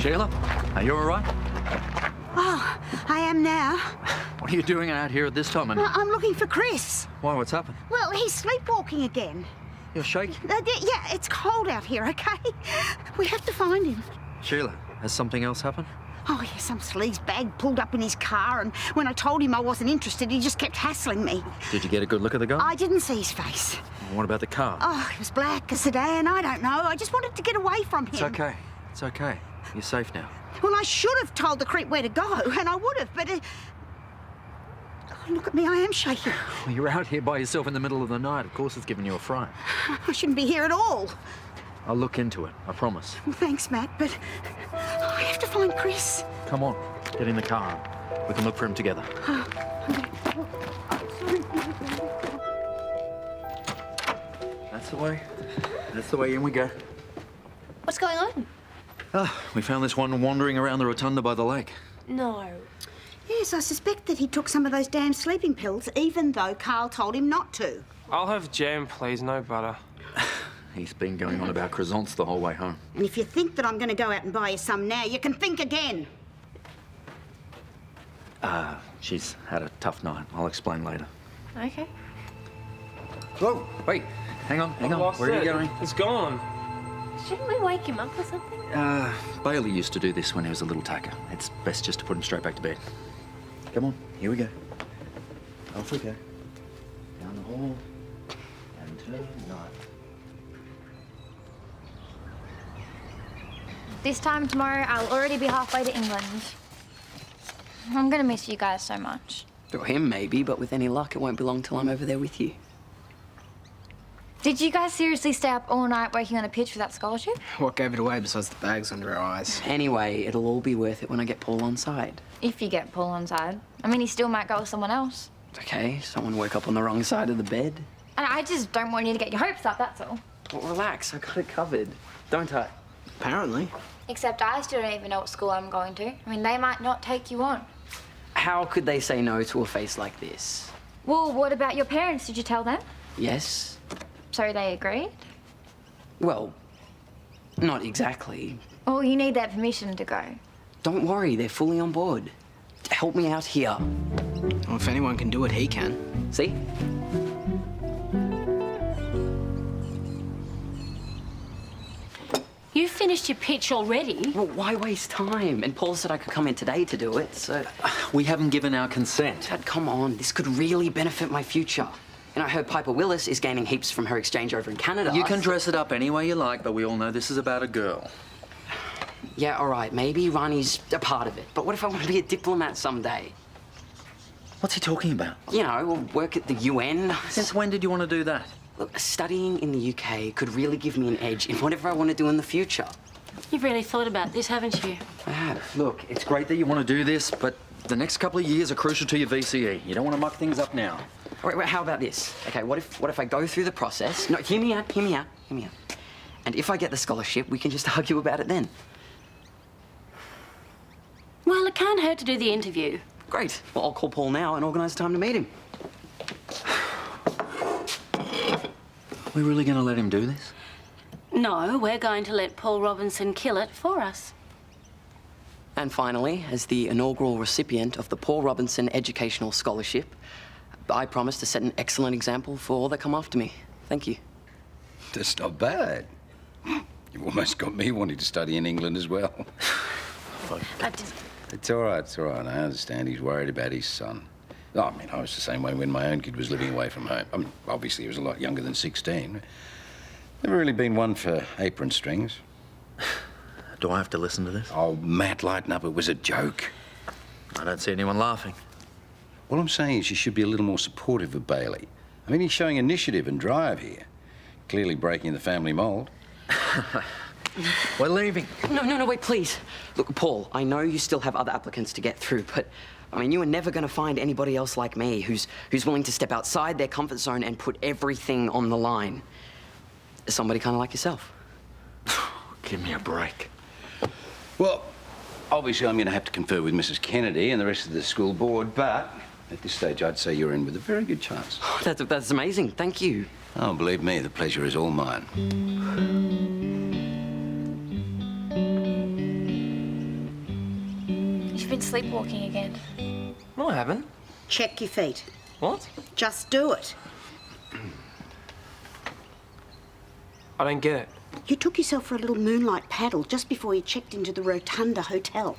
Sheila, are you all right? Oh, I am now. What are you doing out here at this time? And I'm looking for Chris. why? What's happened? Well, he's sleepwalking again. You're shaking. Yeah, it's cold out here, okay? We have to find him. Sheila, has something else happened? Oh, yeah, some sleaze bag pulled up in his car, and when I told him I wasn't interested, he just kept hassling me. Did you get a good look at the guy? I didn't see his face. What about the car? Oh, it was black, a sedan, I don't know. I just wanted to get away from him. It's okay. It's okay. You're safe now. Well, I should have told the creep where to go, and I would have, but... Oh, look at me, I am shaking. Well, you're out here by yourself in the middle of the night. Of course it's giving you a fright. I shouldn't be here at all. I'll look into it, I promise. Well, thanks, Matt, but I have to find Chris. Come on, get in the car. We can look for him together. That's the way. That's the way in we go. What's going on? We found this one wandering around the rotunda by the lake. No. Yes, I suspect that he took some of those damn sleeping pills, even though Carl told him not to. I'll have jam, please, no butter. He's been going on about croissants the whole way home. And if you think that I'm going to go out and buy you some now, you can think again. She's had a tough night. I'll explain later. Okay. Whoa, wait. Hang on. Where are you going? It's gone. Shouldn't we wake him up or something? Bailey used to do this when he was a little tacker. It's best just to put him straight back to bed. Come on, here we go. Off we go. Down the hall and turn right. This time tomorrow, I'll already be halfway to England. I'm gonna miss you guys so much. Or him, maybe, but with any luck, it won't be long till I'm over there with you. Did you guys seriously stay up all night working on a pitch for that scholarship? What gave it away besides the bags under our eyes? Anyway, it'll all be worth it when I get Paul on side. If you get Paul on side. I mean, he still might go with someone else. Okay, someone woke up on the wrong side of the bed. And I just don't want you to get your hopes up, that's all. Well, relax, I got it covered. Don't I? Apparently. Except I still don't even know what school I'm going to. I mean, they might not take you on. How could they say no to a face like this? Well, what about your parents? Did you tell them? Yes. So they agreed? Well, not exactly. Well, you need their permission to go. Don't worry, they're fully on board. Help me out here. Well, if anyone can do it, he can. See? You finished your pitch already? Well, why waste time? And Paul said I could come in today to do it, so... We haven't given our consent. Dad, come on. This could really benefit my future. And I heard Piper Willis is gaining heaps from her exchange over in Canada. You can dress it up any way you like, but we all know this is about a girl. Yeah, all right. Maybe Ronnie's a part of it. But what if I want to be a diplomat someday? What's he talking about? You know, we'll work at the UN. Since when did you want to do that? Look, studying in the UK could really give me an edge in whatever I want to do in the future. You've really thought about this, haven't you? I have. Look, it's great that you want to do this, but the next couple of years are crucial to your VCE. You don't want to muck things up now. Wait, how about this? Okay, what if I go through the process? No, hear me out. And if I get the scholarship, we can just argue about it then. Well, it can't hurt to do the interview. Great. Well, I'll call Paul now and organise a time to meet him. We're really going to let him do this? No, we're going to let Paul Robinson kill it for us. And finally, as the inaugural recipient of the Paul Robinson Educational Scholarship, I promise to set an excellent example for all that come after me. Thank you. That's not bad. You've almost got me wanting to study in England as well. It's all right, I understand he's worried about his son. I mean, I was the same way when my own kid was living away from home. I mean, obviously he was a lot younger than 16. Never really been one for apron strings. Do I have to listen to this? Oh, Matt, lighten up. It was a joke. I don't see anyone laughing. All I'm saying is you should be a little more supportive of Bailey. I mean, he's showing initiative and drive here. Clearly breaking the family mould. We're leaving. No, wait, please. Look, Paul, I know you still have other applicants to get through, but, I mean, you are never going to find anybody else like me who's willing to step outside their comfort zone and put everything on the line. Somebody kind of like yourself. Give me a break. Well, obviously I'm going to have to confer with Mrs. Kennedy and the rest of the school board, but at this stage I'd say you're in with a very good chance. Oh, that's amazing. Thank you. Oh, believe me, the pleasure is all mine. been sleepwalking again. No, I haven't. Check your feet. What? Just do it. I don't get it. You took yourself for a little moonlight paddle just before you checked into the Rotunda Hotel.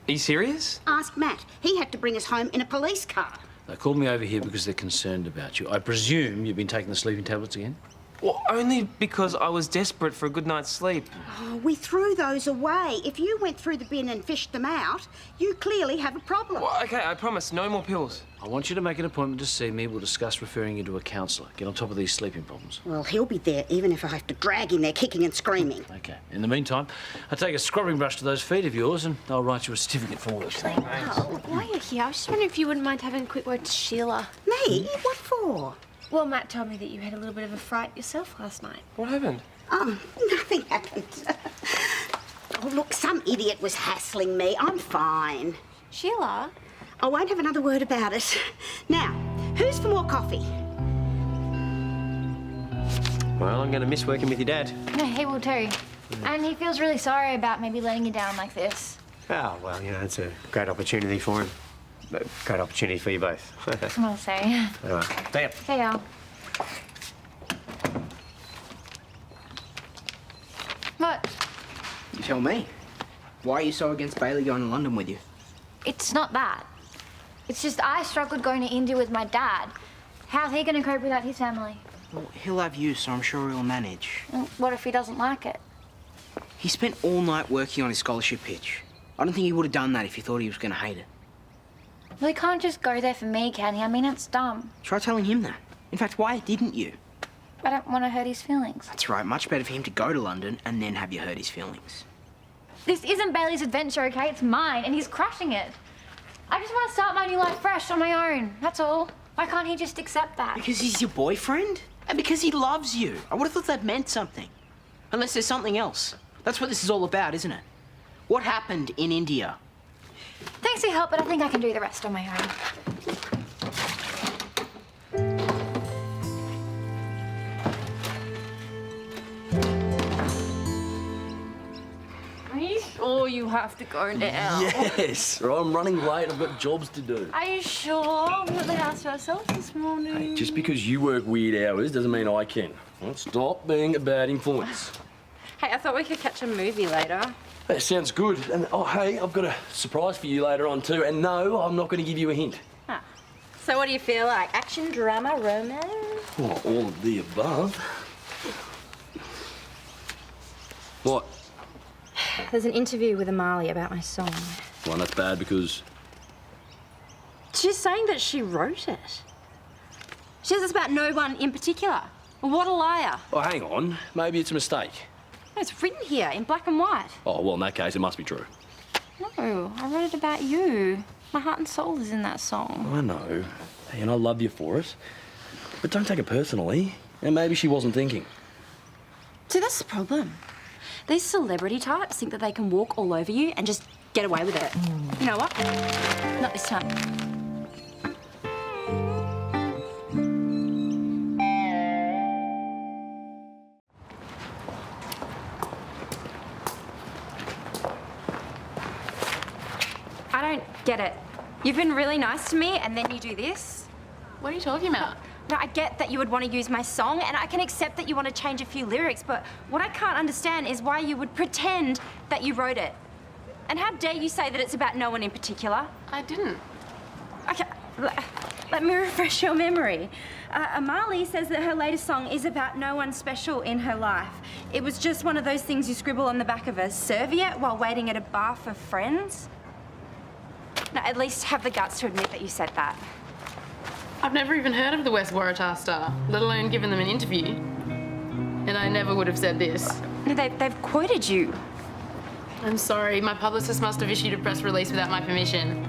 Are you serious? Ask Matt. He had to bring us home in a police car. They called me over here because they're concerned about you. I presume you've been taking the sleeping tablets again? Well, only because I was desperate for a good night's sleep. Oh, we threw those away. If you went through the bin and fished them out, you clearly have a problem. Well, okay, I promise, no more pills. I want you to make an appointment to see me. We'll discuss referring you to a counsellor. Get on top of these sleeping problems. Well, he'll be there even if I have to drag him there kicking and screaming. Okay. In the meantime, I'll take a scrubbing brush to those feet of yours and I'll write you a certificate for work. Oh, why are you here? I was just wondering if you wouldn't mind having a quick word to Sheila. Me? What for? Well, Matt told me that you had a little bit of a fright yourself last night. What happened? Nothing happened. Oh, look, some idiot was hassling me. I'm fine. Sheila? I won't have another word about it. Now, who's for more coffee? Well, I'm going to miss working with your dad. No, he will too. And he feels really sorry about maybe letting you down like this. Oh, well, you know, it's a great opportunity for him. A great opportunity for you both. I'll say. All right. See ya. See ya. What? You tell me. Why are you so against Bailey going to London with you? It's not that. It's just I struggled going to India with my dad. How's he going to cope without his family? Well, he'll have you, so I'm sure he'll manage. What if he doesn't like it? He spent all night working on his scholarship pitch. I don't think he would have done that if he thought he was going to hate it. Well, he can't just go there for me, can he? I mean, it's dumb. Try telling him that. In fact, why didn't you? I don't want to hurt his feelings. That's right. Much better for him to go to London and then have you hurt his feelings. This isn't Bailey's adventure, okay? It's mine, and he's crushing it. I just want to start my new life fresh on my own. That's all. Why can't he just accept that? Because he's your boyfriend? And because he loves you. I would have thought that meant something. Unless there's something else. That's what this is all about, isn't it? What happened in India? Thanks for your help, but I think I can do the rest on my own. Are you sure you have to go now? Yes, or I'm running late. I've got jobs to do. Are you sure? We got the house to ourselves this morning. Hey, just because you work weird hours doesn't mean I can. Well, stop being a bad influence. Hey, I thought we could catch a movie later. That sounds good. And oh, hey, I've got a surprise for you later on too. And no, I'm not going to give you a hint. Ah. So what do you feel like? Action, drama, romance? Oh, all of the above. What? There's an interview with Amali about my song. Well, that's bad because... She's saying that she wrote it. She says it's about no one in particular. What a liar. Oh, hang on. Maybe it's a mistake. No, it's written here in black and white. Oh, well, in that case, it must be true. No, I wrote it about you. My heart and soul is in that song. I know. Hey, and I love you for it. But don't take it personally. And maybe she wasn't thinking. See, that's the problem. These celebrity types think that they can walk all over you and just get away with it. You know what? Not this time. I don't get it. You've been really nice to me and then you do this? What are you talking about? No, I get that you would want to use my song, and I can accept that you want to change a few lyrics, but what I can't understand is why you would pretend that you wrote it. And how dare you say that it's about no one in particular? I didn't. Okay, let me refresh your memory. Amali says that her latest song is about no one special in her life. It was just one of those things you scribble on the back of a serviette while waiting at a bar for friends. Now, at least have the guts to admit that you said that. I've never even heard of the West Waratah Star, let alone given them an interview. And I never would have said this. No, they've quoted you. I'm sorry, my publicist must have issued a press release without my permission.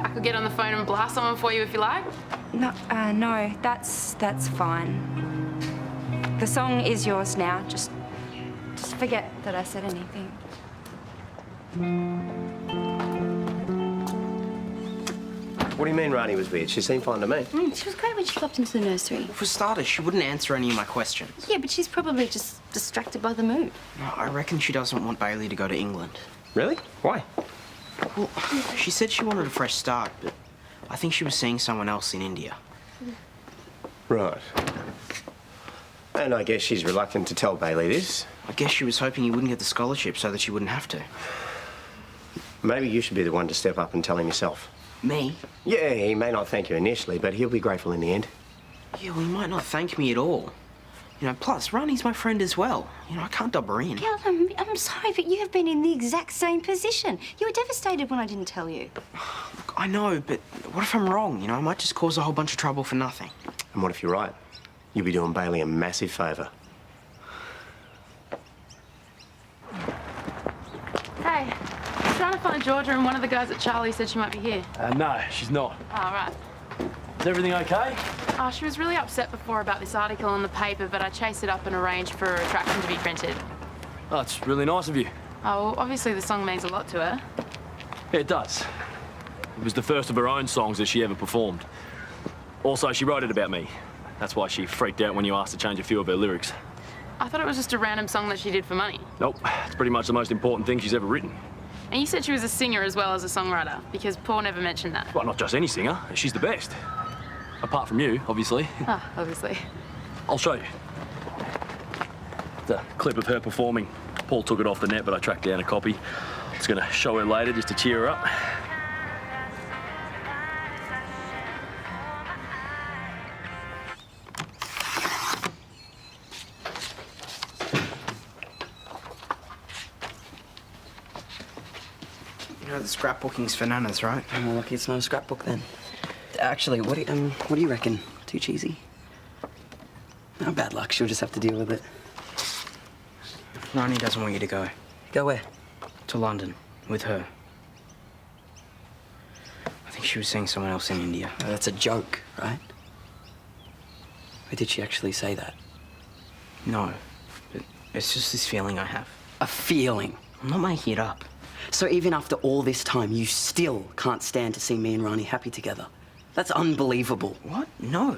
I could get on the phone and blast someone for you if you like. No, that's fine. The song is yours now. Just forget that I said anything. What do you mean Rani was weird? She seemed fine to me. She was great when she flopped into the nursery. For starters, she wouldn't answer any of my questions. Yeah, but she's probably just distracted by the move. No, I reckon she doesn't want Bailey to go to England. Really? Why? Well, she said she wanted a fresh start, but I think she was seeing someone else in India. Right. And I guess she's reluctant to tell Bailey this. I guess she was hoping he wouldn't get the scholarship so that she wouldn't have to. Maybe you should be the one to step up and tell him yourself. Me? Yeah, he may not thank you initially, but he'll be grateful in the end. Yeah, well, he might not thank me at all. You know, plus, Rani's my friend as well. You know, I can't dob her in. Callum, I'm sorry, but you have been in the exact same position. You were devastated when I didn't tell you. Look, I know, but what if I'm wrong? You know, I might just cause a whole bunch of trouble for nothing. And what if you're right? You'll be doing Bailey a massive favour. Hey, trying to find Georgia, and one of the guys at Charlie said she might be here. No, she's not. Oh, right. Is everything okay? Oh, she was really upset before about this article in the paper, but I chased it up and arranged for a attraction to be printed. Oh, it's really nice of you. Oh, well, obviously the song means a lot to her. Yeah, it does. It was the first of her own songs that she ever performed. Also, she wrote it about me. That's why she freaked out when you asked to change a few of her lyrics. I thought it was just a random song that she did for money. Nope, it's pretty much the most important thing she's ever written. And you said she was a singer as well as a songwriter, because Paul never mentioned that. Well, not just any singer. She's the best. Apart from you, obviously. Oh, obviously. I'll show you. The clip of her performing. Paul took it off the net, but I tracked down a copy. I was going to show her later just to cheer her up. You know, the scrapbooking's for nanas, right? Oh, lucky it's not a scrapbook then. Actually, what do you reckon? Too cheesy? No, bad luck. She'll just have to deal with it. Rani doesn't want you to go. Go where? To London, with her. I think she was seeing someone else in India. Oh, that's a joke, right? Or did she actually say that? No, but it's just this feeling I have. A feeling? I'm not making it up. So even after all this time, you still can't stand to see me and Rani happy together? That's unbelievable. What? No.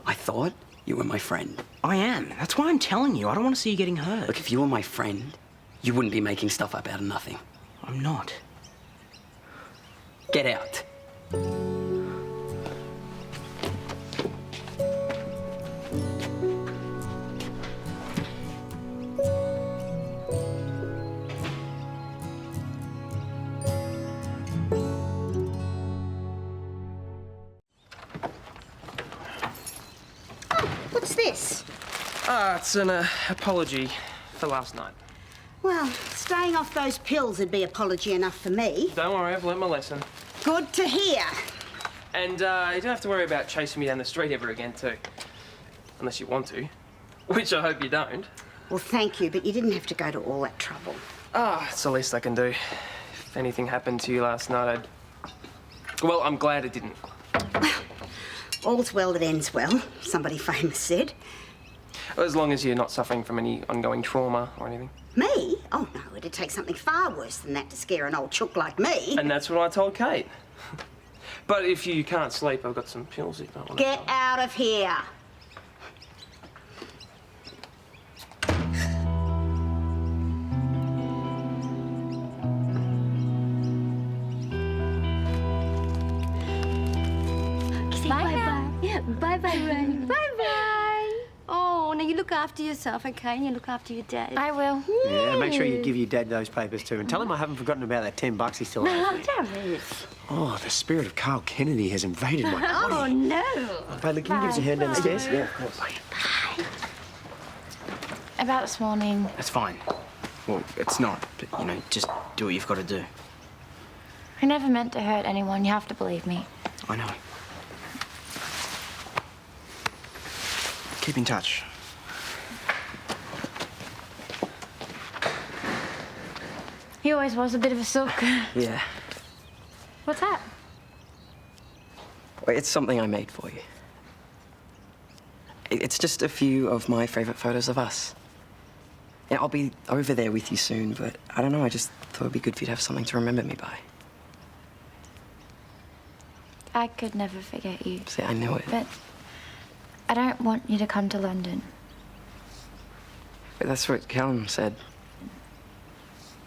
I thought you were my friend. I am. That's why I'm telling you. I don't want to see you getting hurt. Look, if you were my friend, you wouldn't be making stuff up out of nothing. I'm not. Get out. What's this? It's an apology for last night. Well, staying off those pills would be apology enough for me. Don't worry, I've learnt my lesson. Good to hear. And you don't have to worry about chasing me down the street ever again, too. Unless you want to. Which I hope you don't. Well, thank you, but you didn't have to go to all that trouble. It's the least I can do. If anything happened to you last night, Well, I'm glad it didn't. All's well that ends well, somebody famous said. As long as you're not suffering from any ongoing trauma or anything. Me? Oh, no, it'd take something far worse than that to scare an old chook like me. And that's what I told Kate. But if you can't sleep, I've got some pills if you don't want to. Get out of here. Bye-bye. Bye-bye, Ray. Bye-bye. Oh, now you look after yourself, okay? And you look after your dad. I will. Yeah, make sure you give your dad those papers too, and tell him I haven't forgotten about that $10 he still owes No, me. damn it. Oh, the spirit of Carl Kennedy has invaded my body. Oh, no. Bailey, can you give us a hand down the stairs? Bye. Yeah, of course. About this morning. That's fine. Well, it's not, but, you know, just do what you've got to do. I never meant to hurt anyone. You have to believe me. I know. Keep in touch. He always was a bit of a sook. Yeah. What's that? Well, it's something I made for you. It's just a few of my favourite photos of us. Yeah, I'll be over there with you soon, but I don't know, I just thought it'd be good for you to have something to remember me by. I could never forget you. See, I knew it. But I don't want you to come to London. But that's what Callum said.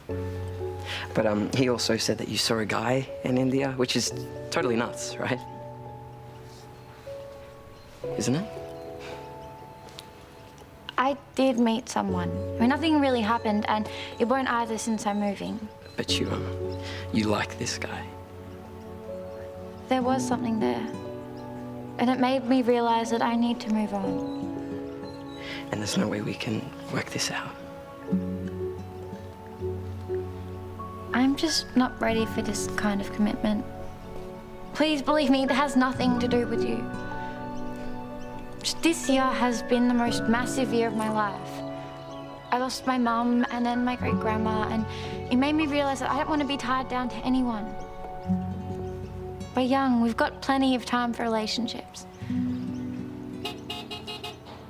But But he also said that you saw a guy in India, which is totally nuts, right? Isn't it? I did meet someone. I mean, nothing really happened, and it won't either since I'm moving. But you like this guy. There was something there. And it made me realize that I need to move on. And there's no way we can work this out. I'm just not ready for this kind of commitment. Please believe me, it has nothing to do with you. Just this year has been the most massive year of my life. I lost my mum and then my great-grandma, and it made me realize that I don't want to be tied down to anyone. We're young, we've got plenty of time for relationships.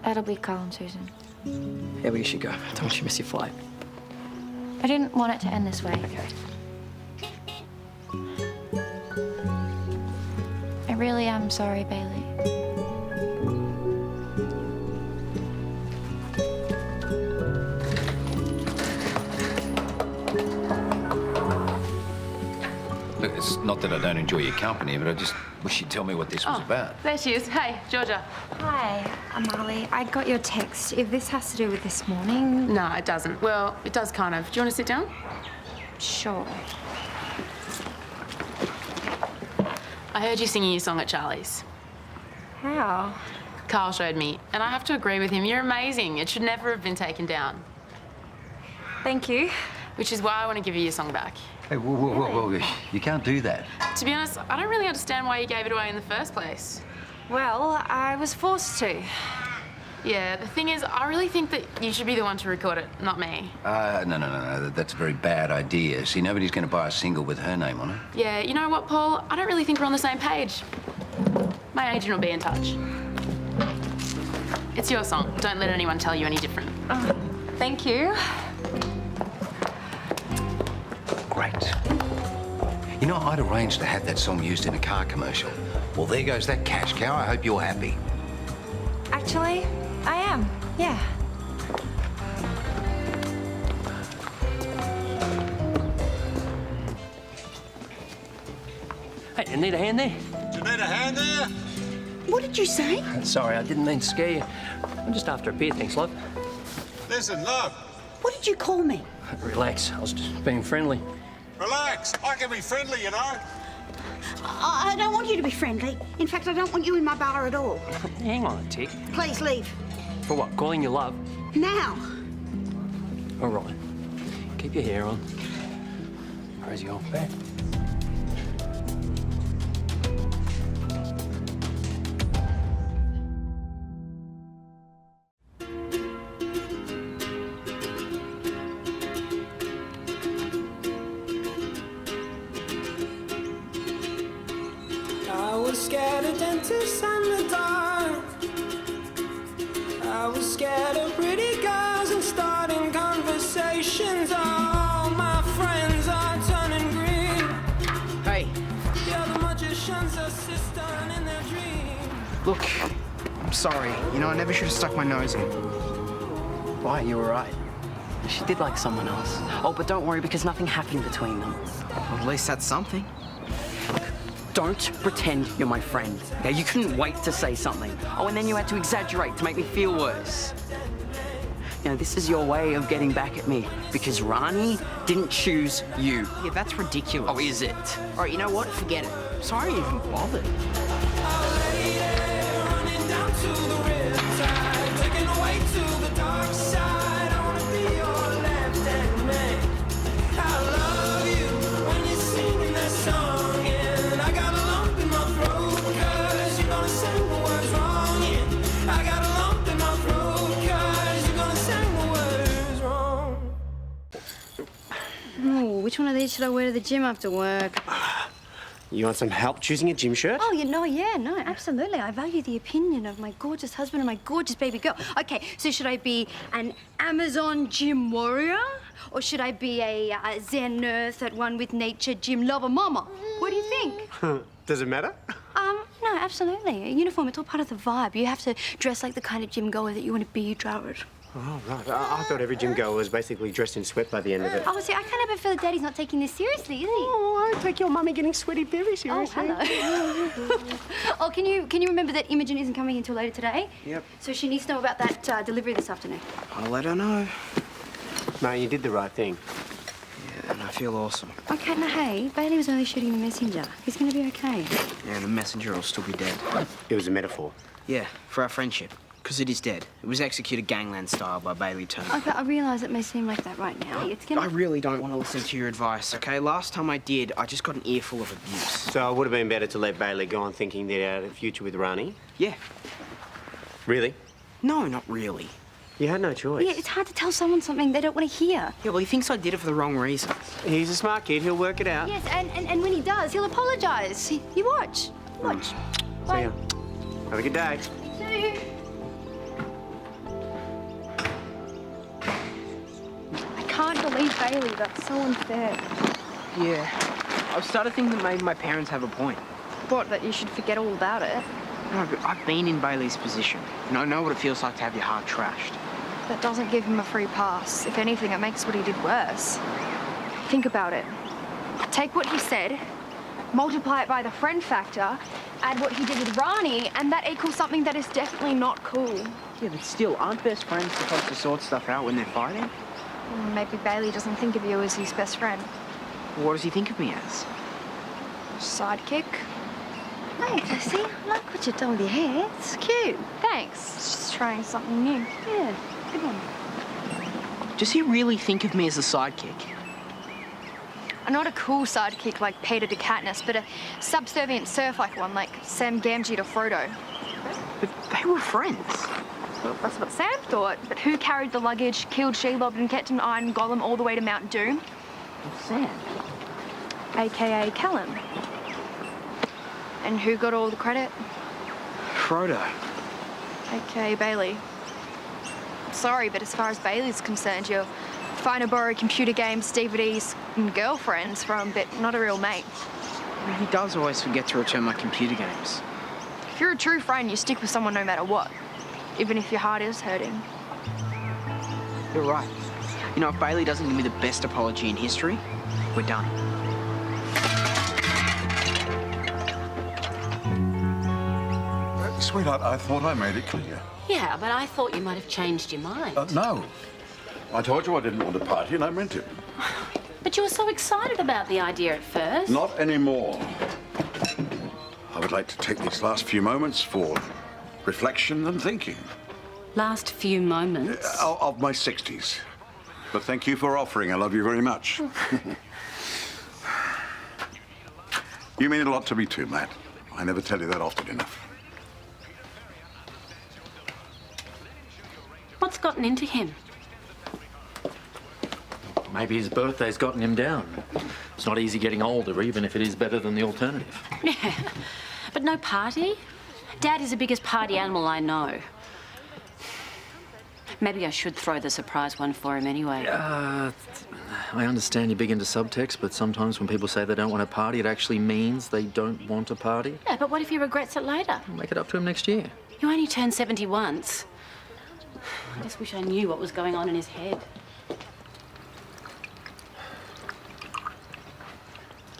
That'll be Carl and Susan. Yeah, well, you should go. I don't want you to miss your flight. I didn't want it to end this way. I really am sorry, Bailey. Look, it's not that I don't enjoy your company, but I just wish you'd tell me what this was about. There she is. Hey, Georgia. Hi, Amali. I got your text. If this has to do with this morning... No, it doesn't. Well, it does kind of. Do you want to sit down? Sure. I heard you singing your song at Charlie's. How? Carl showed me, and I have to agree with him. You're amazing. It should never have been taken down. Thank you. Which is why I want to give you your song back. Hey, whoa. You can't do that. To be honest, I don't really understand why you gave it away in the first place. Well, I was forced to. Yeah, the thing is, I really think that you should be the one to record it, not me. No. That's a very bad idea. See, nobody's going to buy a single with her name on it. Yeah, you know what, Paul? I don't really think we're on the same page. My agent will be in touch. It's your song. Don't let anyone tell you any different. Thank you. Great. You know, I'd arranged to have that song used in a car commercial. Well, there goes that cash cow. I hope you're happy. Actually, I am. Yeah. Hey, you need a hand there? Do you need a hand there? What did you say? Sorry, I didn't mean to scare you. I'm just after a beer, thanks, love. Listen, love. What did you call me? Relax, I was just being friendly. Relax. I can be friendly, you know. I don't want you to be friendly. In fact, I don't want you in my bar at all. Hang on a tick. Please leave. For what, calling you love? Now. All right. Keep your hair on. Crazy old bat. I was scared of dentists and the dark. I was scared of pretty girls and starting conversations. All my friends are turning green. Hey. Yeah, the magician's assistant in their dream. Look, I'm sorry. You know, I never should have stuck my nose in. Why? You were right. She did like someone else. Oh, but don't worry, because nothing happened between them. Well, at least that's something. Don't pretend you're my friend. Okay, you couldn't wait to say something. Oh, and then you had to exaggerate to make me feel worse. You know, this is your way of getting back at me because Rani didn't choose you. Yeah, that's ridiculous. Oh, is it? All right, you know what? Forget it. Sorry you even bothered. Running down to the riptide, taken away to the dark side. I wanna be your left-hand man. I love you when you're singing that song, and I got a lump in my throat 'cause you're gonna sing the words wrong. Yeah, I got a lump in my throat 'cause you're gonna sing the words wrong. Oh, which one of these should I wear to the gym after work? You want some help choosing a gym shirt? Oh, no, absolutely. I value the opinion of my gorgeous husband and my gorgeous baby girl. Okay, so should I be an Amazon gym warrior? Or should I be a Zen nurse at one with nature gym lover mama? What do you think? Does it matter? No, absolutely. A uniform, it's all part of the vibe. You have to dress like the kind of gym goer that you want to be, Jared. Oh, right. I thought every gym girl was basically dressed in sweat by the end of it. Oh, see, I can't ever feel that Daddy's not taking this seriously, is he? Oh, I take your mummy getting sweaty very seriously. Oh, hello. Oh, can you remember that Imogen isn't coming until later today? Yep. So she needs to know about that delivery this afternoon. I'll let her know. No, you did the right thing. Yeah, and I feel awesome. Okay, now, hey, Bailey was only shooting the messenger. He's going to be okay. Yeah, the messenger will still be dead. It was a metaphor. Yeah, for our friendship. Because it is dead. It was executed gangland style by Bailey Turner. Okay, I realise it may seem like that right now. It's going I really don't want to listen to your advice, okay? Last time I did, I just got an earful of abuse. So it would have been better to let Bailey go on thinking they had a future with Rani? Yeah. Really? No, not really. You had no choice. Yeah, it's hard to tell someone something they don't want to hear. Yeah, well, he thinks I did it for the wrong reasons. He's a smart kid. He'll work it out. Yes, and when he does, he'll apologise. You watch. Watch. See ya. Have a good day. I can't believe Bailey. That's so unfair. Yeah. I've started thinking that maybe my parents have a point. What, that you should forget all about it? No, but I've been in Bailey's position. And I know what it feels like to have your heart trashed. That doesn't give him a free pass. If anything, it makes what he did worse. Think about it. Take what he said, multiply it by the friend factor, add what he did with Rani, and that equals something that is definitely not cool. Yeah, but still, aren't best friends supposed to sort stuff out when they're fighting? Maybe Bailey doesn't think of you as his best friend. What does he think of me as? Sidekick. Hey, see, I like what you've done with your hair. It's cute. Thanks. Just trying something new. Yeah, good one. Does he really think of me as a sidekick? I'm not a cool sidekick like Peter to Katniss, but a subservient serf-like one like Sam Gamgee to Frodo. But they were friends. Well, that's what Sam thought. But who carried the luggage, killed Shelob and kept an Iron Golem all the way to Mount Doom? Well, Sam. AKA Callum. And who got all the credit? Frodo. AKA Bailey. Sorry, but as far as Bailey's concerned, you're fine to borrow computer games, DVDs, and girlfriends from, but not a real mate. I mean, he does always forget to return my computer games. If you're a true friend, you stick with someone no matter what, even if your heart is hurting. You're right. You know, if Bailey doesn't give me the best apology in history, we're done. Sweetheart, I thought I made it clear. Yeah, but I thought you might have changed your mind. No. I told you I didn't want to party, and I meant it. But you were so excited about the idea at first. Not anymore. I would like to take these last few moments for reflection and thinking. Last few moments? Of my 60s. But thank you for offering. I love you very much. You mean a lot to me too, Matt. I never tell you that often enough. What's gotten into him? Maybe his birthday's gotten him down. It's not easy getting older, even if it is better than the alternative. Yeah, but no party? Dad is the biggest party animal I know. Maybe I should throw the surprise one for him anyway. I understand you're big into subtext, but sometimes when people say they don't want a party, it actually means they don't want a party. Yeah, but what if he regrets it later? Make it up to him next year. You only turned 70 once. I just wish I knew what was going on in his head.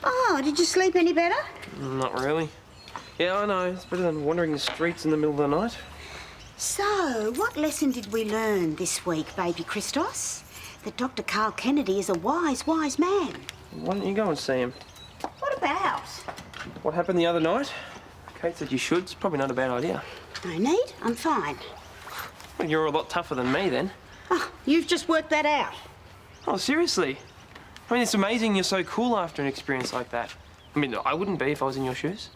Oh, did you sleep any better? Not really. Yeah, I know. It's better than wandering the streets in the middle of the night. So, what lesson did we learn this week, baby Christos? That Dr. Carl Kennedy is a wise, wise man. Why don't you go and see him? What about? What happened the other night? Kate said you should. It's probably not a bad idea. No need. I'm fine. Well, you're a lot tougher than me, then. Oh, you've just worked that out. Oh, seriously? I mean, it's amazing you're so cool after an experience like that. I mean, I wouldn't be if I was in your shoes.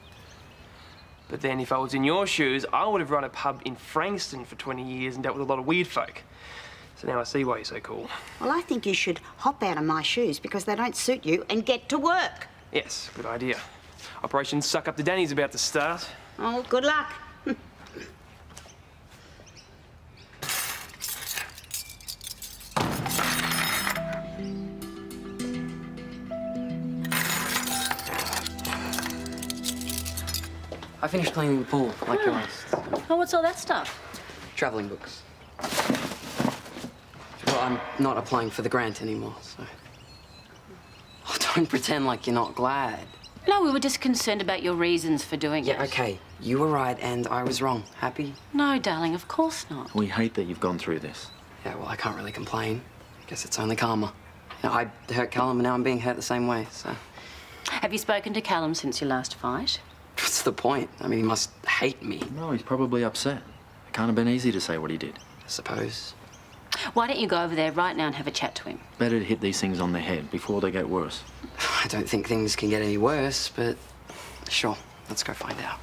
But then if I was in your shoes, I would have run a pub in Frankston for 20 years and dealt with a lot of weird folk. So now I see why you're so cool. Well, I think you should hop out of my shoes because they don't suit you and get to work. Yes, good idea. Operation Suck Up to Danny's about to start. Oh, good luck. I finished cleaning the pool, like you asked. Oh, what's all that stuff? Travelling books. I'm not applying for the grant anymore, so... Oh, don't pretend like you're not glad. No, we were just concerned about your reasons for doing it. Yeah, okay. You were right and I was wrong. Happy? No, darling, of course not. We hate that you've gone through this. Yeah, well, I can't really complain. I guess it's only karma. You know, I hurt Callum and now I'm being hurt the same way, so... Have you spoken to Callum since your last fight? What's the point? I mean, he must hate me. No, he's probably upset. It can't have been easy to say what he did. I suppose. Why don't you go over there right now and have a chat to him? Better to hit these things on the head before they get worse. I don't think things can get any worse, but sure, let's go find out.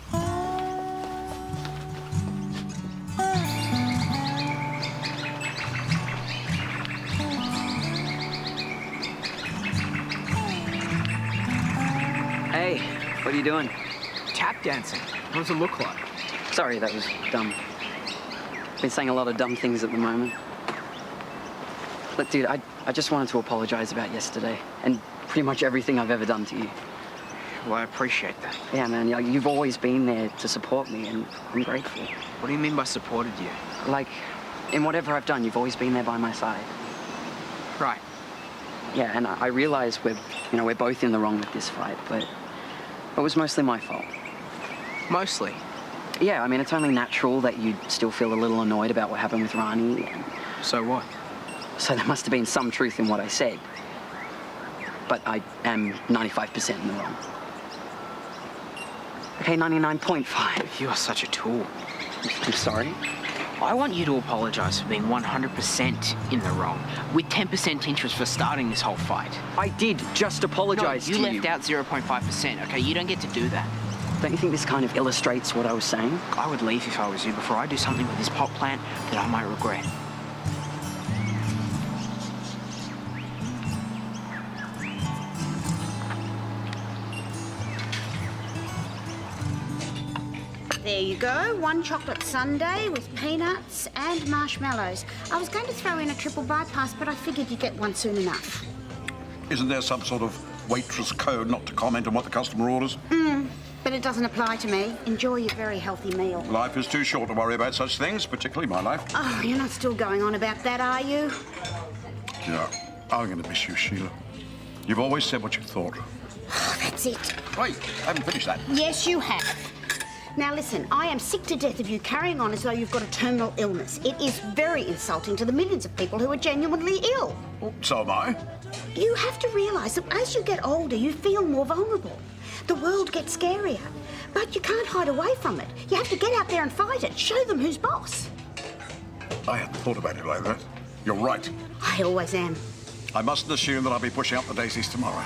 Hey, what are you doing? Tap dancing. What does it look like? Sorry, that was dumb. Been saying a lot of dumb things at the moment. Look, dude, I just wanted to apologize about yesterday and pretty much everything I've ever done to you. Well, I appreciate that. Yeah, man, you've always been there to support me, and I'm grateful. What do you mean by supported you? Like, in whatever I've done, you've always been there by my side. Right. Yeah, and I realize we're both in the wrong with this fight, but it was mostly my fault. Mostly? Yeah, I mean, it's only natural that you'd still feel a little annoyed about what happened with Rani. So what? So there must have been some truth in what I said. But I am 95% in the wrong. Okay, 99.5. You are such a tool. I'm sorry? I want you to apologise for being 100% in the wrong, with 10% interest for starting this whole fight. I did just apologise to you. No, you left out 0.5%, okay? You don't get to do that. Don't you think this kind of illustrates what I was saying? I would leave if I was you before I do something with this pot plant that I might regret. There you go, 1 chocolate sundae with peanuts and marshmallows. I was going to throw in a triple bypass, but I figured you'd get one soon enough. Isn't there some sort of waitress code not to comment on what the customer orders? But it doesn't apply to me. Enjoy your very healthy meal. Life is too short to worry about such things, particularly my life. Oh, you're not still going on about that, are you? Yeah, I'm going to miss you, Sheila. You've always said what you thought. Oh, that's it. Wait, I haven't finished that. Yes, you have. Now listen, I am sick to death of you carrying on as though you've got a terminal illness. It is very insulting to the millions of people who are genuinely ill. Well, so am I. You have to realise that as you get older, you feel more vulnerable. The world gets scarier, but you can't hide away from it. You have to get out there and fight it. Show them who's boss. I hadn't thought about it like that. You're right. I always am. I mustn't assume that I'll be pushing up the daisies tomorrow.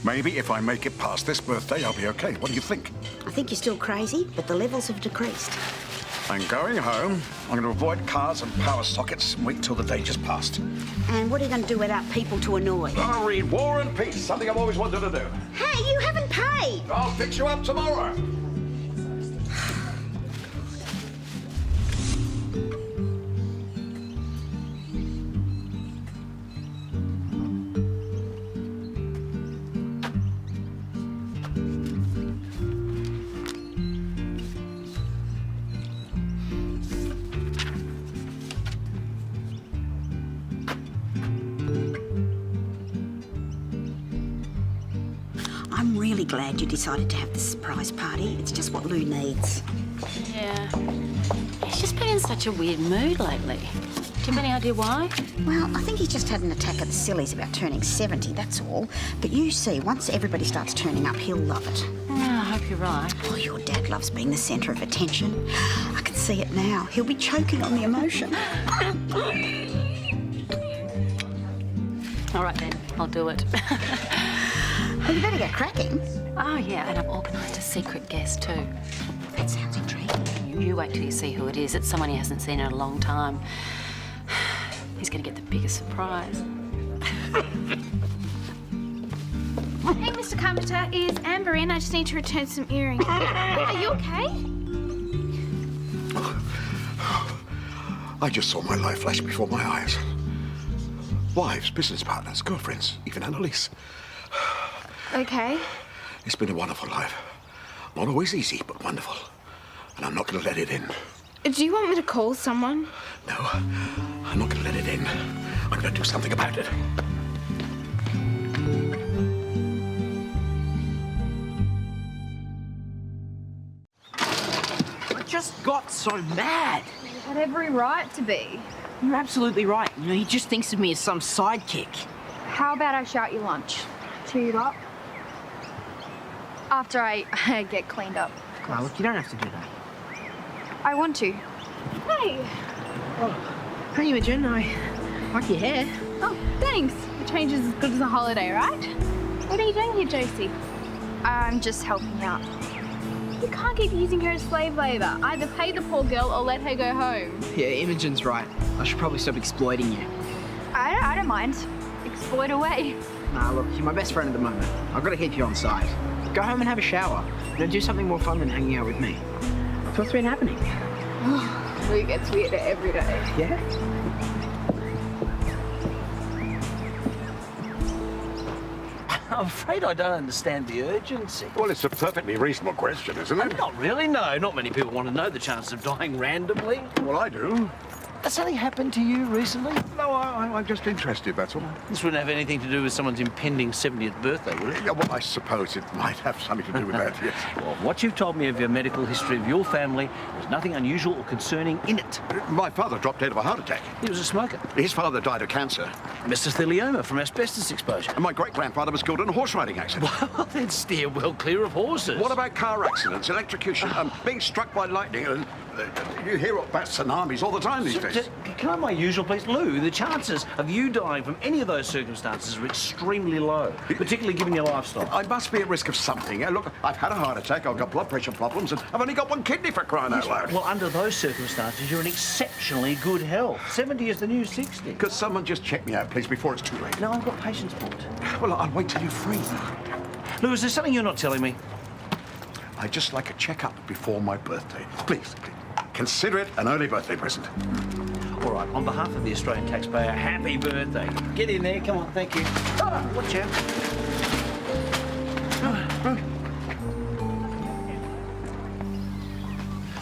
Maybe if I make it past this birthday, I'll be okay. What do you think? I think you're still crazy, but the levels have decreased. I'm going home. I'm going to avoid cars and power sockets and wait till the danger's past. And what are you going to do without people to annoy? I'll read War and Peace, something I've always wanted to do. Hey, you haven't paid! I'll fix you up tomorrow. I'm really glad you decided to have this surprise party. It's just what Lou needs. Yeah. He's just been in such a weird mood lately. Do you have any idea why? Well, I think he's just had an attack of the sillies about turning 70, that's all. But you see, once everybody starts turning up, he'll love it. Yeah, I hope you're right. Oh, your dad loves being the centre of attention. I can see it now. He'll be choking on the emotion. All right then, I'll do it. Well, you better get cracking. Oh yeah, and I've organised a secret guest too. That sounds intriguing. You wait till you see who it is. It's someone he hasn't seen in a long time. He's going to get the biggest surprise. Hey, Mr. Carpenter, is Amber in? I just need to return some earrings. Are you okay? I just saw my life flash before my eyes. Wives, business partners, girlfriends, even Annalise. Okay. It's been a wonderful life. Not always easy, but wonderful. And I'm not going to let it end. Do you want me to call someone? No, I'm not going to let it in. I'm going to do something about it. I just got so mad. You had every right to be. You're absolutely right. You know, he just thinks of me as some sidekick. How about I shout you lunch? Cheer you up? After I get cleaned up. Oh, look, you don't have to do that. I want to. Hey! Hey, Imogen, I like your hair. Oh, thanks. The change is as good as a holiday, right? What are you doing here, Josie? I'm just helping out. You can't keep using her as slave labour. Either pay the poor girl or let her go home. Yeah, Imogen's right. I should probably stop exploiting you. I don't mind. Exploit away. Nah, look, you're my best friend at the moment. I've got to keep you on side. Go home and have a shower. You know, do something more fun than hanging out with me. That's what's been happening. Lou gets weirder every day. Yeah? I'm afraid I don't understand the urgency. Well, it's a perfectly reasonable question, isn't it? Not really, no. Not many people want to know the chances of dying randomly. Well, I do. Has something happened to you recently? No, I'm just interested, that's all. This wouldn't have anything to do with someone's impending 70th birthday, would it? Yeah, well, I suppose it might have something to do with that, yes. Well, what you've told me of your medical history of your family, there's nothing unusual or concerning in it. My father dropped dead of a heart attack. He was a smoker. His father died of cancer. Mesothelioma from asbestos exposure. And my great-grandfather was killed in a horse riding accident. Well, then steer well clear of horses. What about car accidents, electrocution, being struck by lightning? You hear about tsunamis all the time these days. Can I have my usual, please? Lou, the chances of you dying from any of those circumstances are extremely low, particularly given your lifestyle. I must be at risk of something. Look, I've had a heart attack, I've got blood pressure problems, and I've only got one kidney for crying out loud. Well, under those circumstances, you're in exceptionally good health. 70 is the new 60. Could someone just check me out, please, before it's too late? No, I've got patience for it. Well, I'll wait till you're free. Lou, is there something you're not telling me? I'd just like a checkup before my birthday. Please, consider it an early birthday present. All right, on behalf of the Australian taxpayer, happy birthday. Get in there, come on, thank you. Oh, watch out.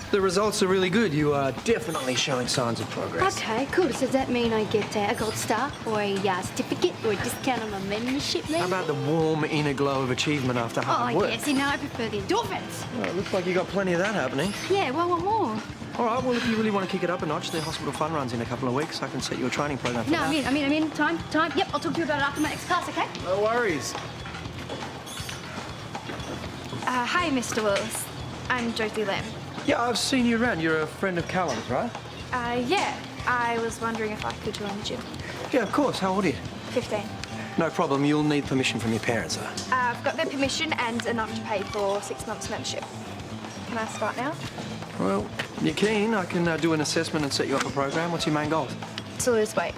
The results are really good. You are definitely showing signs of progress. Okay, cool. So does that mean I get a gold star or a certificate or a discount on my membership then? How about the warm inner glow of achievement after hard work? Yes, I prefer the endorphins. Well, it looks like you got plenty of that happening. Yeah, well, one more. All right, well, if you really want to kick it up a notch, the hospital fun runs in a couple of weeks. I can set you a training program for No, that. I mean, time. Yep, I'll talk to you about it after my next class, okay? No worries. Hi, Mr. Willis. I'm Josie Lamb. Yeah, I've seen you around. You're a friend of Callum's, right? Yeah. I was wondering if I could join the gym. Yeah, of course. How old are you? 15. No problem. You'll need permission from your parents, though. I've got their permission and enough to pay for 6 months membership. Can I start now? Well, you're keen. I can do an assessment and set you up a program. What's your main goal? To lose weight.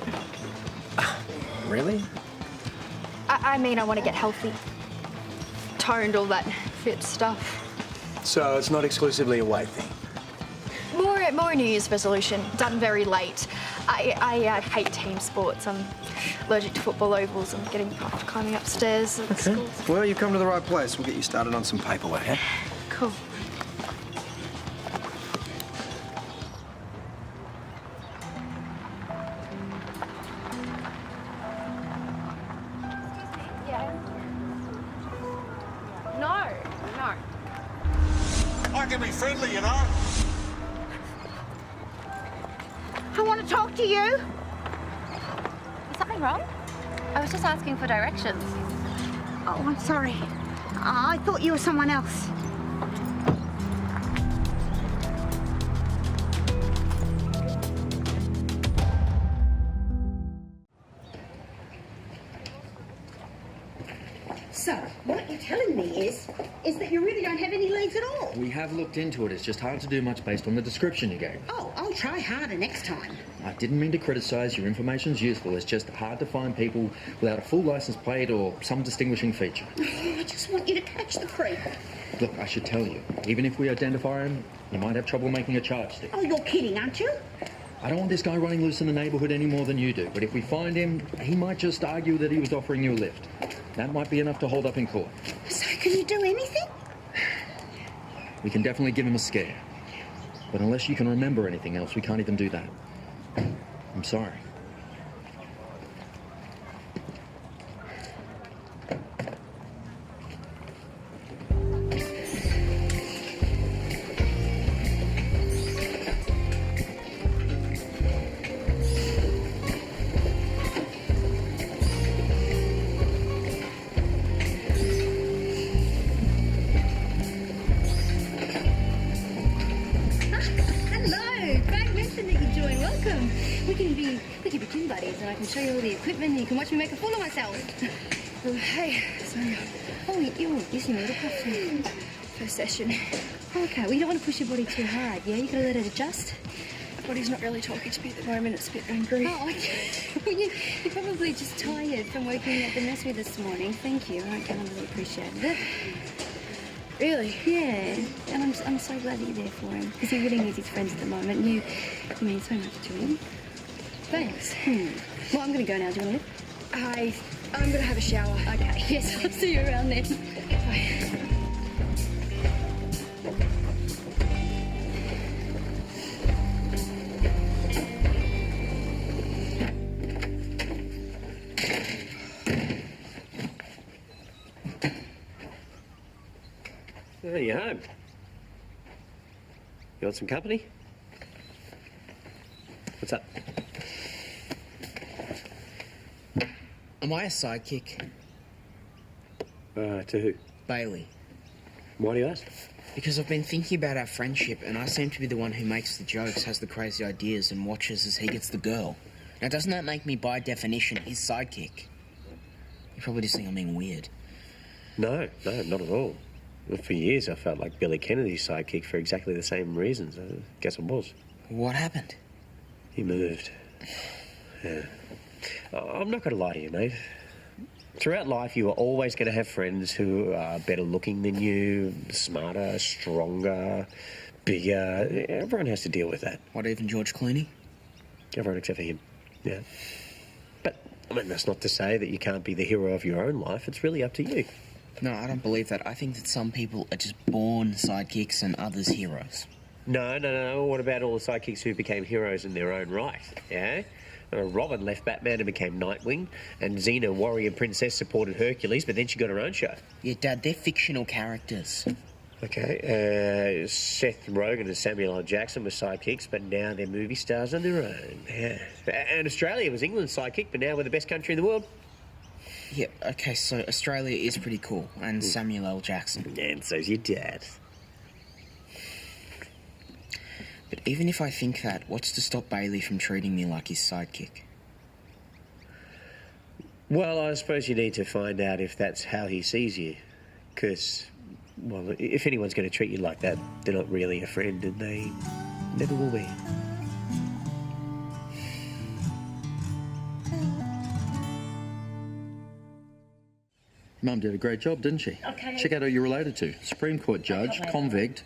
Really? I mean, I want to get healthy. Toned, all that fit stuff. So it's not exclusively a weight thing? More a New Year's resolution, done very late. I hate team sports. I'm allergic to football ovals. I'm getting puffed climbing upstairs at school. Well, you've come to the right place. We'll get you started on some paperwork, eh? Cool. No. I can be friendly, you know. I want to talk to you. Is something wrong? I was just asking for directions. Oh, I'm sorry. I thought you were someone else. So, what you're telling me is that you really don't have any legs at all. We have looked into it. It's just hard to do much based on the description you gave. Oh, I'll try harder next time. I didn't mean to criticise. Your information's useful. It's just hard to find people without a full licence plate or some distinguishing feature. Oh, I just want you to catch the creep. Look, I should tell you, even if we identify him, you might have trouble making a charge stick. Oh, you're kidding, aren't you? I don't want this guy running loose in the neighbourhood any more than you do, but if we find him, he might just argue that he was offering you a lift. That might be enough to hold up in court. So can you do anything? We can definitely give him a scare. But unless you can remember anything else, we can't even do that. I'm sorry. We can be gym buddies, and I can show you all the equipment, and you can watch me make a fool of myself. Oh, hey, so, you seem a little puffy. First session. Okay, well, you don't want to push your body too hard, yeah? You gotta let it adjust. My body's not really talking to me at the moment. It's a bit angry. Oh, okay. Well, you're probably just tired from working at the nursery this morning. Thank you. I really appreciated it. Really? Yeah. And I'm so glad that you're there for him, because he really needs his friends at the moment. You mean so much to him. Thanks. Well, I'm going to go now. Do you want to live? I'm going to have a shower. Okay. Yes, I'll see you around then. Bye. Oh, you're home. You want some company? What's up? Am I a sidekick? To who? Bailey. Why do you ask? Because I've been thinking about our friendship, and I seem to be the one who makes the jokes, has the crazy ideas, and watches as he gets the girl. Now, doesn't that make me, by definition, his sidekick? You probably just think I'm being weird. No, not at all. Well, for years, I felt like Billy Kennedy's sidekick for exactly the same reasons. I guess it was. What happened? He moved. Yeah. I'm not going to lie to you, mate. Throughout life, you are always going to have friends who are better looking than you, smarter, stronger, bigger. Everyone has to deal with that. What, even George Clooney? Everyone except for him, yeah. But, I mean, that's not to say that you can't be the hero of your own life. It's really up to you. No, I don't believe that. I think that some people are just born sidekicks and others heroes. No. What about all the sidekicks who became heroes in their own right, yeah? Robin left Batman and became Nightwing, and Xena, warrior princess, supported Hercules, but then she got her own show. Yeah, Dad, they're fictional characters. Okay, Seth Rogen and Samuel L. Jackson were sidekicks, but now they're movie stars on their own. Yeah. And Australia was England's sidekick, but now we're the best country in the world. Yeah, okay, so Australia is pretty cool, and Samuel L. Jackson. And so's your dad. But even if I think that, what's to stop Bailey from treating me like his sidekick? Well, I suppose you need to find out if that's how he sees you. Because, well, if anyone's going to treat you like that, they're not really a friend, and they never will be. Mum did a great job, didn't she? Okay. Check out who you're related to. Supreme Court judge, convict,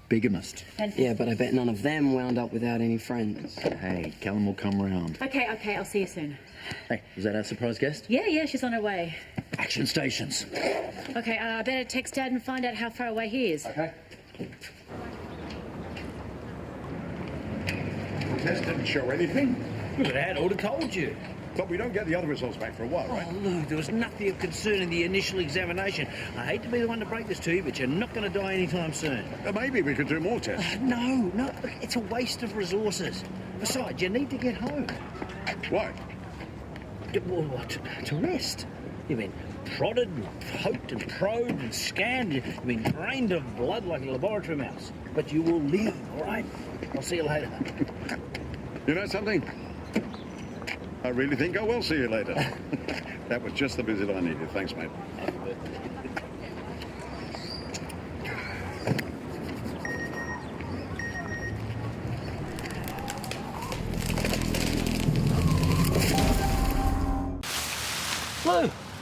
bigamist. Yeah, but I bet none of them wound up without any friends. Hey, Callum will come round. Okay, I'll see you soon. Hey, was that our surprise guest? Yeah, she's on her way. Action stations. Okay, I better text Dad and find out how far away he is. Okay. The test didn't show anything. Look at that, I would have told you. But we don't get the other results back for a while, right? Oh, look, there was nothing of concern in the initial examination. I hate to be the one to break this to you, but you're not going to die anytime soon. Maybe we could do more tests. No, it's a waste of resources. Besides, you need to get home. Why? Well, to rest. You've been prodded and poked and probed and scanned. You've been drained of blood like a laboratory mouse. But you will live, all right? I'll see you later. You know something? I really think I will see you later. That was just the visit I needed. Thanks, mate.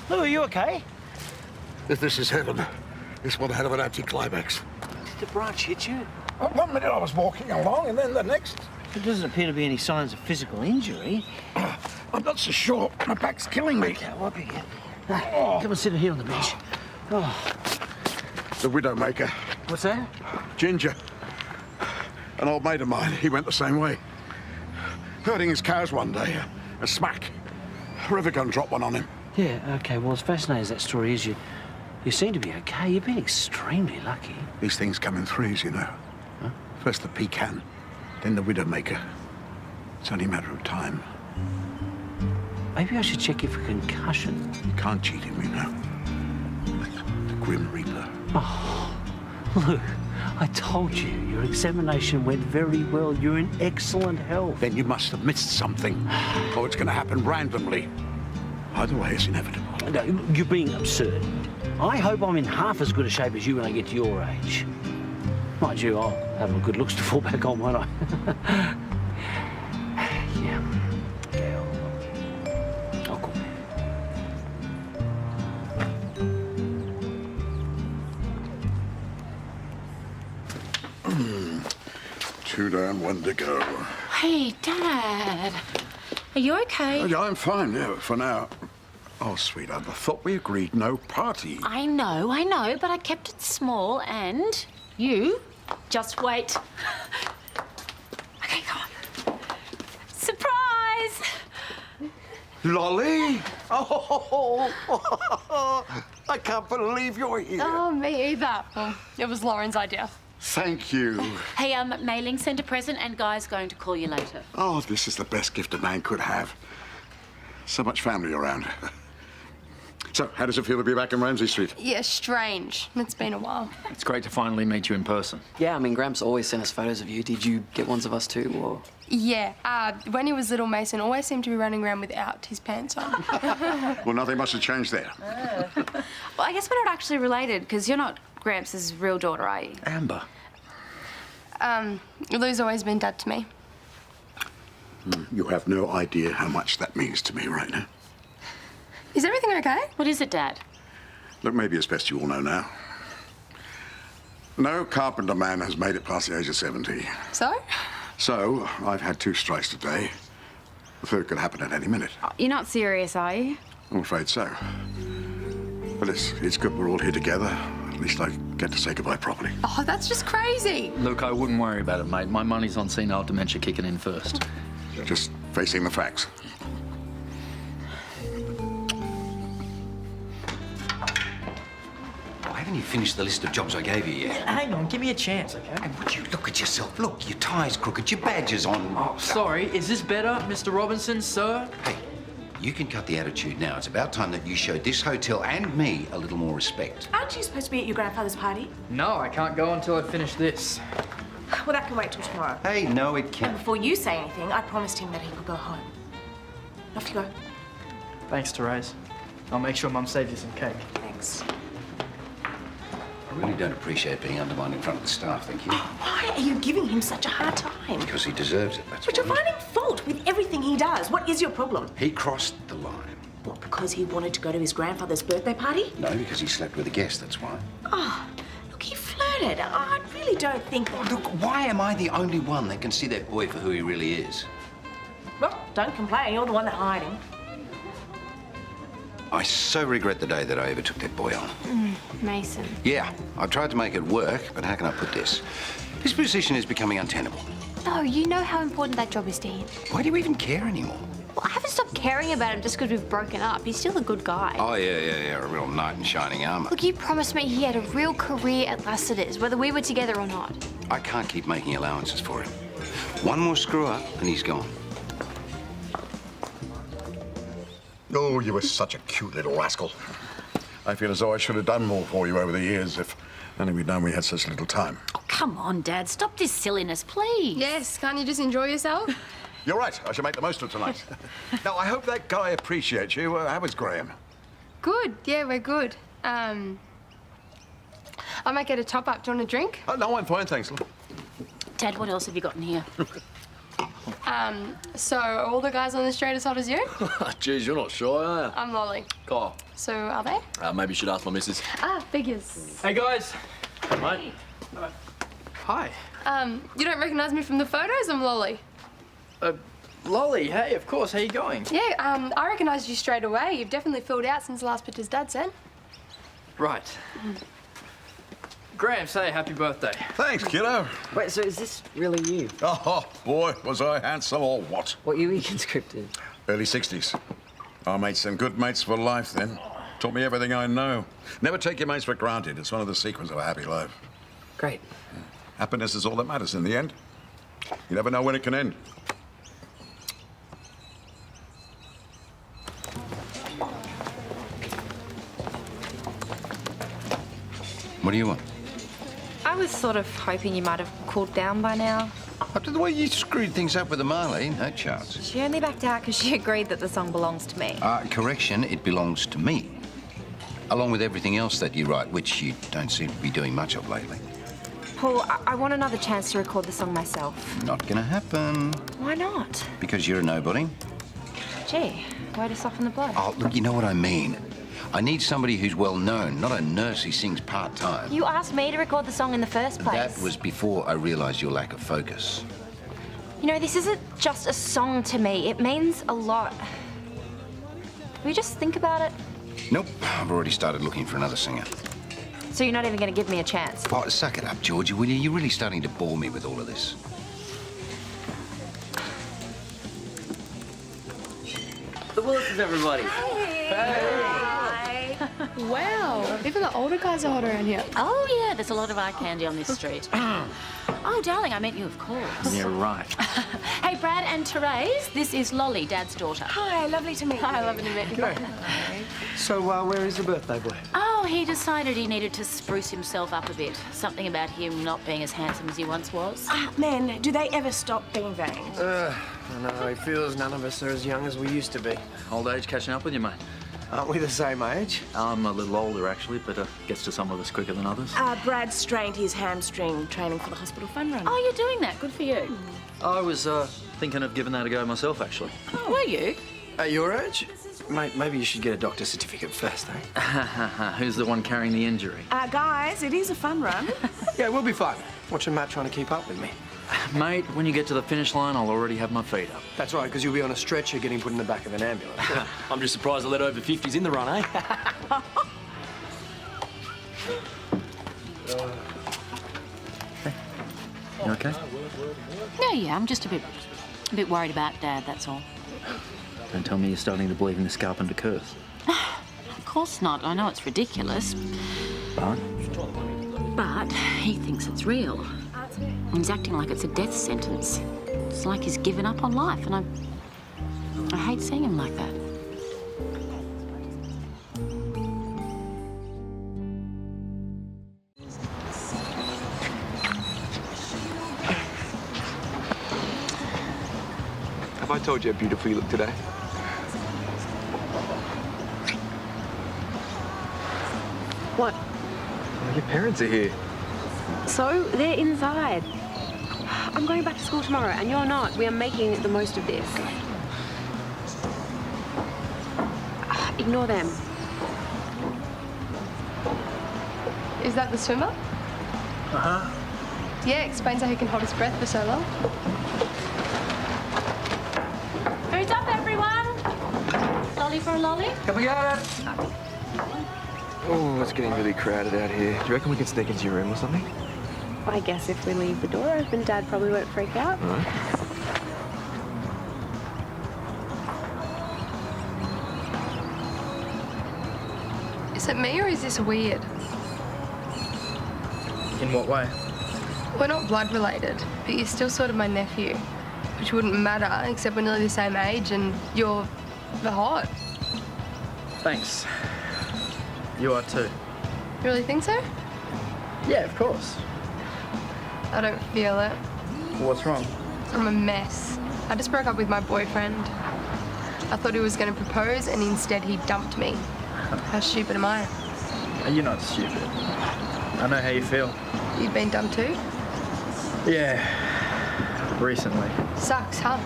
Lou, are you okay? If this is heaven, it's one hell of an anticlimax. Did the branch hit you? 1 minute I was walking along, and then the next. There doesn't appear to be any signs of physical injury. I'm not so sure. My back's killing me. Okay, I'll help you again. Come and sit here on the bench. Oh. The Widowmaker. What's that? Ginger. An old mate of mine, he went the same way. Herding his cows one day, a smack. A river gun dropped one on him. Yeah, okay, well, as fascinating as that story is, you seem to be okay. You've been extremely lucky. These things come in threes, you know. Huh? First the pecan, then the widowmaker. It's only a matter of time. Maybe I should check you for concussion. You can't cheat him, you know. The Grim Reaper. Oh, look, I told you, your examination went very well. You're in excellent health. Then you must have missed something, or it's going to happen randomly. Either way, it's inevitable. No, you're being absurd. I hope I'm in half as good a shape as you when I get to your age. Mind you, I'll have my good looks to fall back on, won't I? Yeah. Okay, I'll call you. Two down, one to go. Hey, Dad. Are you okay? Oh, yeah, I'm fine, yeah, for now. Oh, sweetheart, I thought we agreed no party. I know, but I kept it small and you just wait. Okay, come on. Surprise! Lolly? Oh, I can't believe you're here. Oh, me either. Well, it was Lauren's idea. Thank you. Hey, Mei-Ling sent a present and Guy's going to call you later. Oh, this is the best gift a man could have. So much family around. So, how does it feel to be back in Ramsay Street? Yeah, strange. It's been a while. It's great to finally meet you in person. Yeah, I mean, Gramps always sent us photos of you. Did you get ones of us too, or...? Yeah, when he was little, Mason always seemed to be running around without his pants on. Well, nothing must have changed there. Well, I guess we're not actually related, because you're not Gramps' real daughter, are you? Amber. Lou's always been Dad to me. You have no idea how much that means to me right now. Is everything okay? What is it, Dad? Look, maybe it's best you all know now. No carpenter man has made it past the age of 70. So? So, I've had 2 strikes today. The third could happen at any minute. You're not serious, are you? I'm afraid so. But it's good we're all here together. At least I get to say goodbye properly. Oh, that's just crazy. Look, I wouldn't worry about it, mate. My money's on senile dementia kicking in first. Just facing the facts. Haven't you finished the list of jobs I gave you yet? Hang on, give me a chance, okay? And would you look at yourself? Look, your tie's crooked, your badge is on. Oh, sorry. Is this better, Mr. Robinson, sir? Hey, you can cut the attitude now. It's about time that you showed this hotel and me a little more respect. Aren't you supposed to be at your grandfather's party? No, I can't go until I finish this. Well, that can wait till tomorrow. Hey, no, it And can't. before you say anything, I promised him that he could go home. Off you go. Thanks, Therese. I'll make sure Mum saves you some cake. Thanks. I really don't appreciate being undermined in front of the staff, thank you. Why are you giving him such a hard time? Because he deserves it, that's But you're why. finding fault with everything he does. What is your problem? He crossed the line. What, because he wanted to go to his grandfather's birthday party? No, because he slept with a guest, that's why. Oh, look, he flirted. I really don't think that... Look, why am I the only one that can see that boy for who he really is? Well, don't complain. You're the one that hired him. I so regret the day that I ever took that boy on. Mason. Yeah, I tried to make it work, but how can I put this? This position is becoming untenable. No, you know how important that job is to him. Why do you even care anymore? Well, I haven't stopped caring about him just because we've broken up. He's still a good guy. Oh, yeah, a real knight in shining armor. Look, you promised me he had a real career at Lassiter's, whether we were together or not. I can't keep making allowances for him. One more screw up and he's gone. Oh, you were such a cute little rascal. I feel as though I should have done more for you over the years if only we'd known we had such little time. Oh, come on, Dad. Stop this silliness, please. Yes, can't you just enjoy yourself? You're right. I should make the most of tonight. Now, I hope that guy appreciates you. How is Graham? Good. Yeah, we're good. I might get a top-up. Do you want a drink? Oh, no, I'm fine, thanks. Dad, what else have you got in here? So are all the guys on the street as hot as you? Geez, you're not shy, are you? I'm Lolly. Kyle. So are they? Maybe you should ask my missus. Ah, figures. Hey, guys. Mate. Hi. You don't recognise me from the photos? I'm Lolly. Lolly, hey, of course. How you going? Yeah, I recognised you straight away. You've definitely filled out since the last pictures Dad sent. Right. Graham, say happy birthday. Thanks, kiddo. Wait, so is this really you? Oh, boy, was I handsome or what? What year were you conscripted? Early 60s. I made some good mates for life then. Taught me everything I know. Never take your mates for granted. It's one of the secrets of a happy life. Great. Happiness is all that matters in the end. You never know when it can end. What do you want? I was sort of hoping you might have cooled down by now. After the way you screwed things up with Marley, no chance. She only backed out because she agreed that the song belongs to me. Correction, it belongs to me. Along with everything else that you write, which you don't seem to be doing much of lately. Paul, I want another chance to record the song myself. Not gonna happen. Why not? Because you're a nobody. Gee, way to soften the blow. Oh, look, you know what I mean. I need somebody who's well known, not a nurse who sings part-time. You asked me to record the song in the first place. That was before I realised your lack of focus. You know, this isn't just a song to me. It means a lot. Will you just think about it? Nope, I've already started looking for another singer. So you're not even going to give me a chance? Oh, suck it up, Georgie, will you? You're really starting to bore me with all of this. The Willises, everybody. Wow, even the older guys are hot around here. Oh, yeah, there's a lot of eye candy on this street. Oh, darling, I meant you, of course. Yeah, right. Hey, Brad and Therese, this is Lolly, Dad's daughter. Hi, lovely to meet you. Hi, lovely to meet you. So, where is the birthday boy? Oh, he decided he needed to spruce himself up a bit. Something about him not being as handsome as he once was. Men, do they ever stop being vain? I know, he feels none of us are as young as we used to be. Old age catching up with you, mate. Aren't we the same age? I'm a little older, actually, but gets to some of us quicker than others. Brad strained his hamstring training for the hospital fun run. Oh, you're doing that. Good for you. I was thinking of giving that a go myself, actually. Oh, were you? At your age? Mate, maybe you should get a doctor's certificate first, eh? Who's the one carrying the injury? Guys, it is a fun run. Yeah, we'll be fine. Watching Matt trying to keep up with me. Mate, when you get to the finish line, I'll already have my feet up. That's right, because you'll be on a stretcher getting put in the back of an ambulance. I'm just surprised I let over 50s in the run, eh? You okay? No, yeah, I'm just a bit worried about Dad, that's all. Don't tell me you're starting to believe in this carpenter curse. Of course not. I know it's ridiculous. But he thinks it's real. He's acting like it's a death sentence. It's like he's given up on life, and I hate seeing him like that. Have I told you how beautiful you look today? What? Oh, your parents are here. So, they're inside. I'm going back to school tomorrow, and you're not. We are making the most of this. Ignore them. Is that the swimmer? Uh-huh. Yeah, explains how he can hold his breath for so long. Who's up, everyone? Lolly for a lolly? Can we get it? Oh, it's getting really crowded out here. Do you reckon we can sneak into your room or something? I guess if we leave the door open, Dad probably won't freak out. All right. Is it me or is this weird? In what way? We're not blood related, but you're still sort of my nephew, which wouldn't matter except we're nearly the same age and you're the hot. Thanks. You are too. You really think so? Yeah, of course. I don't feel it. What's wrong? I'm a mess. I just broke up with my boyfriend. I thought he was going to propose and instead he dumped me. How stupid am I? You're not stupid. I know how you feel. You've been dumped too? Yeah. Recently. Sucks, huh?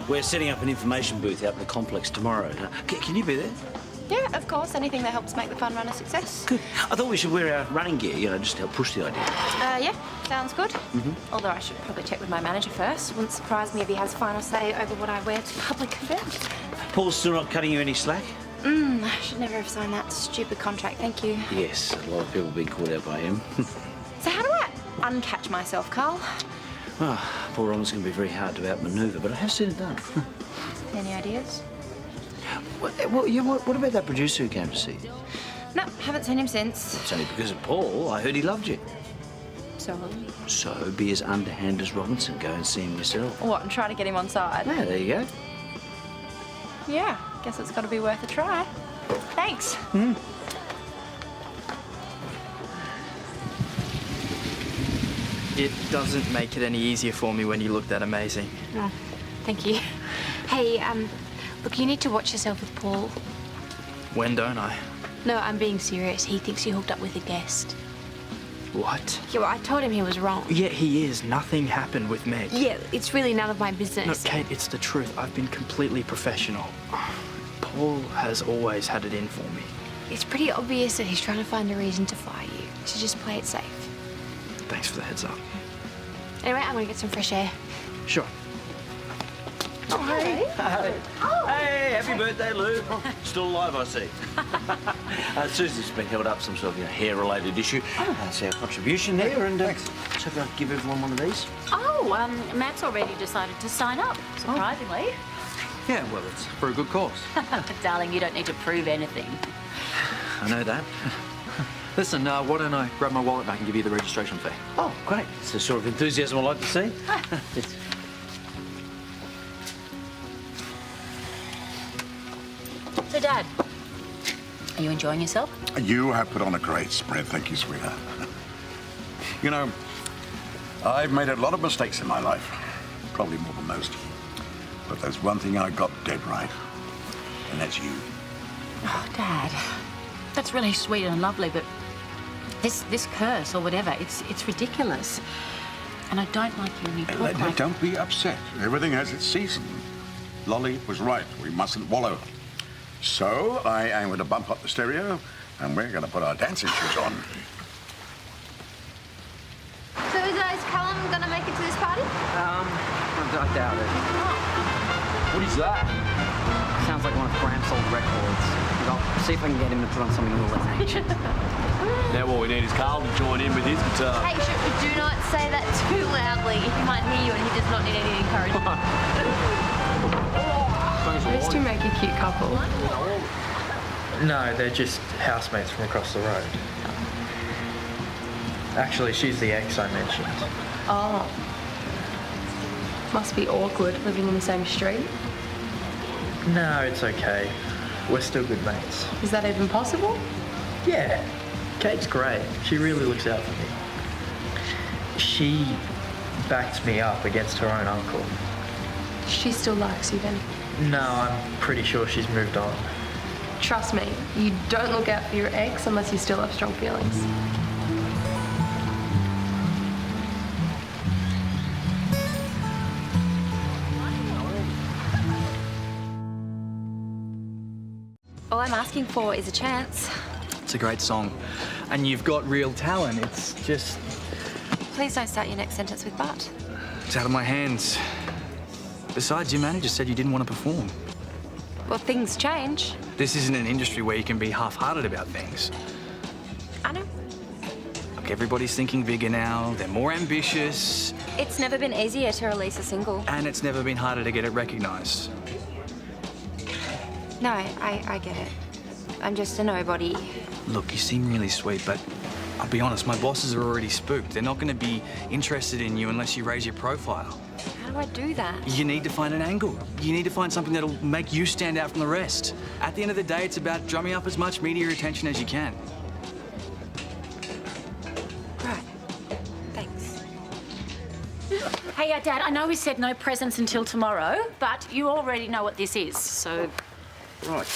We're setting up an information booth out in the complex tomorrow. Can you be there? Yeah, of course. Anything that helps make the fun run a success. Good. I thought we should wear our running gear, just to help push the idea. Yeah, sounds good. Although I should probably check with my manager first. Wouldn't surprise me if he has final say over what I wear to public events. Paul's still not cutting you any slack? I should never have signed that stupid contract, thank you. Yes, a lot of people have been caught out by him. So how do I uncatch myself, Carl? Well, poor Robin's going to be very hard to outmaneuver, but I have seen it done. Any ideas? What about that producer who came to see you? No, haven't seen him since. It's only because of Paul. I heard he loved you. So? So be as underhand as Robinson. Go and see him yourself. What, and try to get him on side? Yeah, there you go. Yeah, guess it's got to be worth a try. Thanks. It doesn't make it any easier for me when you look that amazing. Oh, thank you. Hey, look, you need to watch yourself with Paul. When don't I? No, I'm being serious. He thinks you hooked up with a guest. What? Yeah, well, I told him he was wrong. Yeah, he is. Nothing happened with Meg. Yeah, it's really none of my business. No, Kate, it's the truth. I've been completely professional. Paul has always had it in for me. It's pretty obvious that he's trying to find a reason to fire you. So just play it safe. Thanks for the heads up. Anyway, I'm gonna get some fresh air. Sure. Oh, hey. Hey, happy birthday, Lou. Still alive, I see. Susan's been held up some sort of hair-related issue. That's our contribution there, and so can I give everyone one of these? Oh, Matt's already decided to sign up, surprisingly. Yeah, well, it's for a good cause. Darling, you don't need to prove anything. I know that. Listen, why don't I grab my wallet and I can give you the registration fee? Oh, great. It's the sort of enthusiasm I like to see. So, Dad, are you enjoying yourself? You have put on a great spread, thank you, sweetheart. You know, I've made a lot of mistakes in my life, probably more than most. But there's one thing I got dead right, and that's you. Oh, Dad, that's really sweet and lovely, but this curse or whatever, it's ridiculous. And I don't like you when you talk like... Don't be upset. Everything has its season. Lolly was right. We mustn't wallow. So I am going to bump up the stereo, and we're going to put our dancing shoes on. So is Callum gonna make it to this party? I doubt it. What is that? Sounds like one of Graham's old records. But I'll see if I can get him to put on something a little less ancient. Now all we need is Carl to join in with his guitar. Hey, do not say that too loudly. He might hear you and he does not need any encouragement. Those two make a cute couple. No, they're just housemates from across the road. Actually, she's the ex I mentioned. Oh. Must be awkward living in the same street. No, it's okay. We're still good mates. Is that even possible? Yeah. Kate's great. She really looks out for me. She backed me up against her own uncle. She still likes you then? No, I'm pretty sure she's moved on. Trust me, you don't look out for your ex unless you still have strong feelings. All I'm asking for is a chance. It's a great song. And you've got real talent. It's just... Please don't start your next sentence with but. It's out of my hands. Besides, your manager said you didn't want to perform. Well, things change. This isn't an industry where you can be half-hearted about things. I know. Look, everybody's thinking bigger now. They're more ambitious. It's never been easier to release a single. And it's never been harder to get it recognised. No, I get it. I'm just a nobody. Look, you seem really sweet, but I'll be honest, my bosses are already spooked. They're not going to be interested in you unless you raise your profile. How do I do that? You need to find an angle. You need to find something that'll make you stand out from the rest. At the end of the day, it's about drumming up as much media attention as you can. Right. Thanks. Hey, Dad, I know we said no presents until tomorrow, but you already know what this is, so... Right.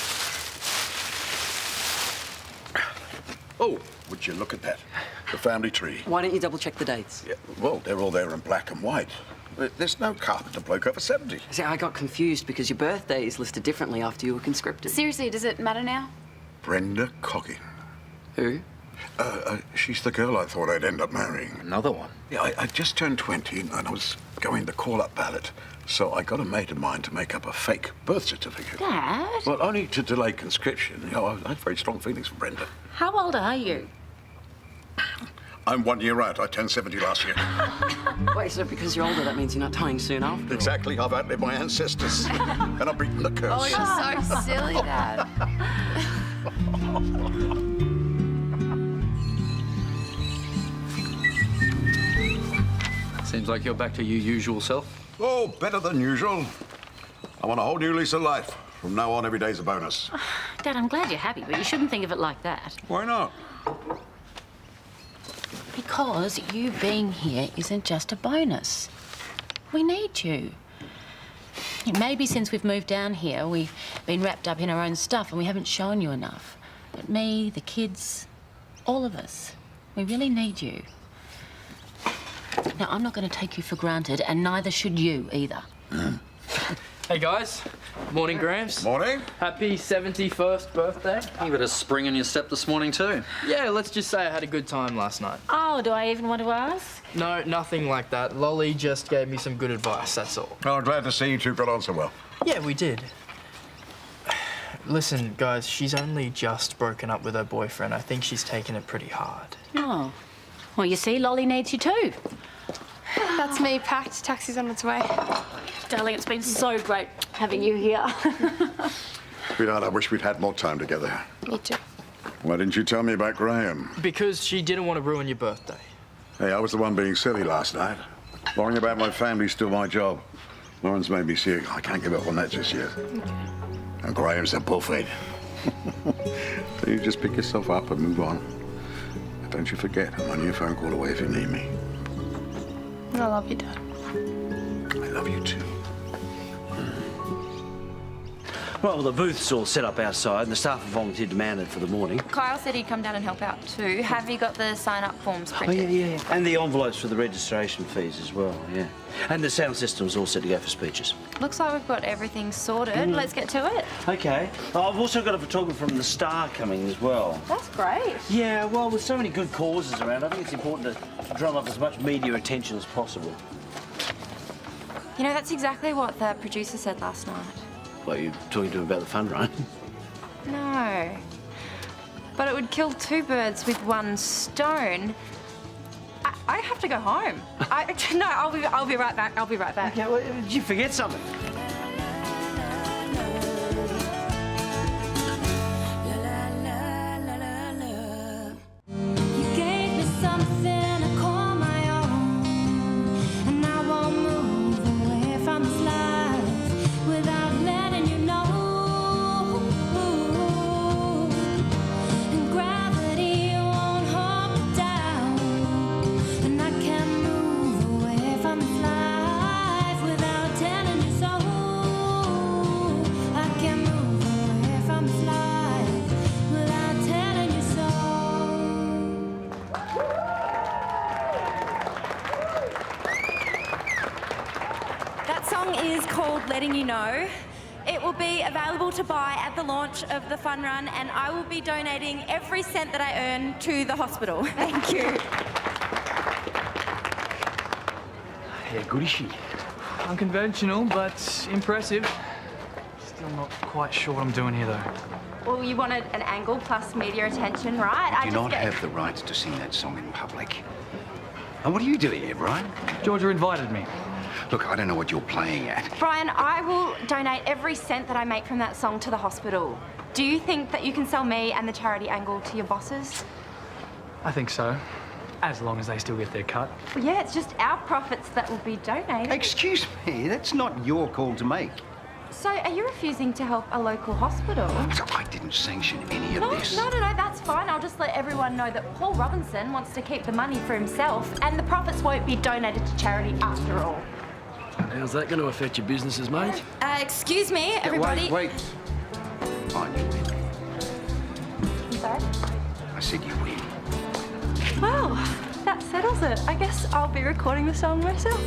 Oh, would you look at that? The family tree. Why don't you double check the dates? Yeah, well, they're all there in black and white. There's no Carpenter bloke over 70. See, I got confused because your birthday is listed differently after you were conscripted. Seriously, does it matter now? Brenda Coggin. Who? She's the girl I thought I'd end up marrying. Another one? Yeah, I just turned 20 and I was going the call-up ballot, so I got a mate of mine to make up a fake birth certificate. Dad? Well, only to delay conscription. You know, I had very strong feelings for Brenda. How old are you? I'm 1 year out. I turned 70 last year. Wait, so because you're older, that means you're not dying soon after? Exactly. I've outlived my ancestors. And I've beaten the curse. Oh, you're so silly, Dad. Seems like you're back to your usual self. Oh, better than usual. I'm on a whole new lease of life. From now on, every day's a bonus. Dad, I'm glad you're happy, but you shouldn't think of it like that. Why not? Because you being here isn't just a bonus. We need you. Maybe since we've moved down here, we've been wrapped up in our own stuff and we haven't shown you enough. But me, the kids, all of us, we really need you. Now, I'm not going to take you for granted, and neither should you either. Hey, guys. Morning, Gramps. Morning. Happy 71st birthday. You got a spring in your step this morning too. Yeah, let's just say I had a good time last night. Oh, do I even want to ask? No, nothing like that. Lolly just gave me some good advice, that's all. Oh, I'm glad to see you two got on so well. Yeah, we did. Listen, guys, she's only just broken up with her boyfriend. I think she's taken it pretty hard. Oh. Well, you see, Lolly needs you too. That's me packed. Taxi's on its way. Darling, it's been so great having you here. Sweetheart, I wish we'd had more time together. Me too. Why didn't you tell me about Graham? Because she didn't want to ruin your birthday. Hey, I was the one being silly last night. Worrying about my family's still my job. Lauren's made me see it. I can't give up on that just yet. Okay. And Graham's a bullfed. So you just pick yourself up and move on. And don't you forget, I'm only a phone call away if you need me. I love you, Dad. I love you too. Well, the booth's all set up outside and the staff have volunteered to man it for the morning. Kyle said he'd come down and help out too. Have you got the sign-up forms printed? Oh, yeah. And the envelopes for the registration fees as well, yeah. And the sound system's all set to go for speeches. Looks like we've got everything sorted. Let's get to it. OK. I've also got a photographer from The Star coming as well. That's great. Yeah, well, with so many good causes around, I think it's important to drum up as much media attention as possible. You know, that's exactly what the producer said last night. Well, you're talking to him about the fun run. No. But it would kill two birds with one stone. I have to go home. No, I'll be right back. I'll be right back. Okay, well, did you forget something? Letting you know. It will be available to buy at the launch of the fun run, and I will be donating every cent that I earn to the hospital. Thank you. Yeah, good is she? Unconventional, but impressive. Still not quite sure what I'm doing here, though. Well, you wanted an angle plus media attention, right? You do not have the right to sing that song in public. And what are you doing here, Brian? Georgia invited me. Look, I don't know what you're playing at. Brian, I will donate every cent that I make from that song to the hospital. Do you think that you can sell me and the charity angle to your bosses? I think so. As long as they still get their cut. Well, yeah, it's just our profits that will be donated. Excuse me, that's not your call to make. So, are you refusing to help a local hospital? So I didn't sanction any of this. No, that's fine. I'll just let everyone know that Paul Robinson wants to keep the money for himself, and the profits won't be donated to charity after all. How's that going to affect your businesses, mate? Excuse me, everybody. Wait. Fine, you win. I'm sorry? I said you win. Well, that settles it. I guess I'll be recording the song myself.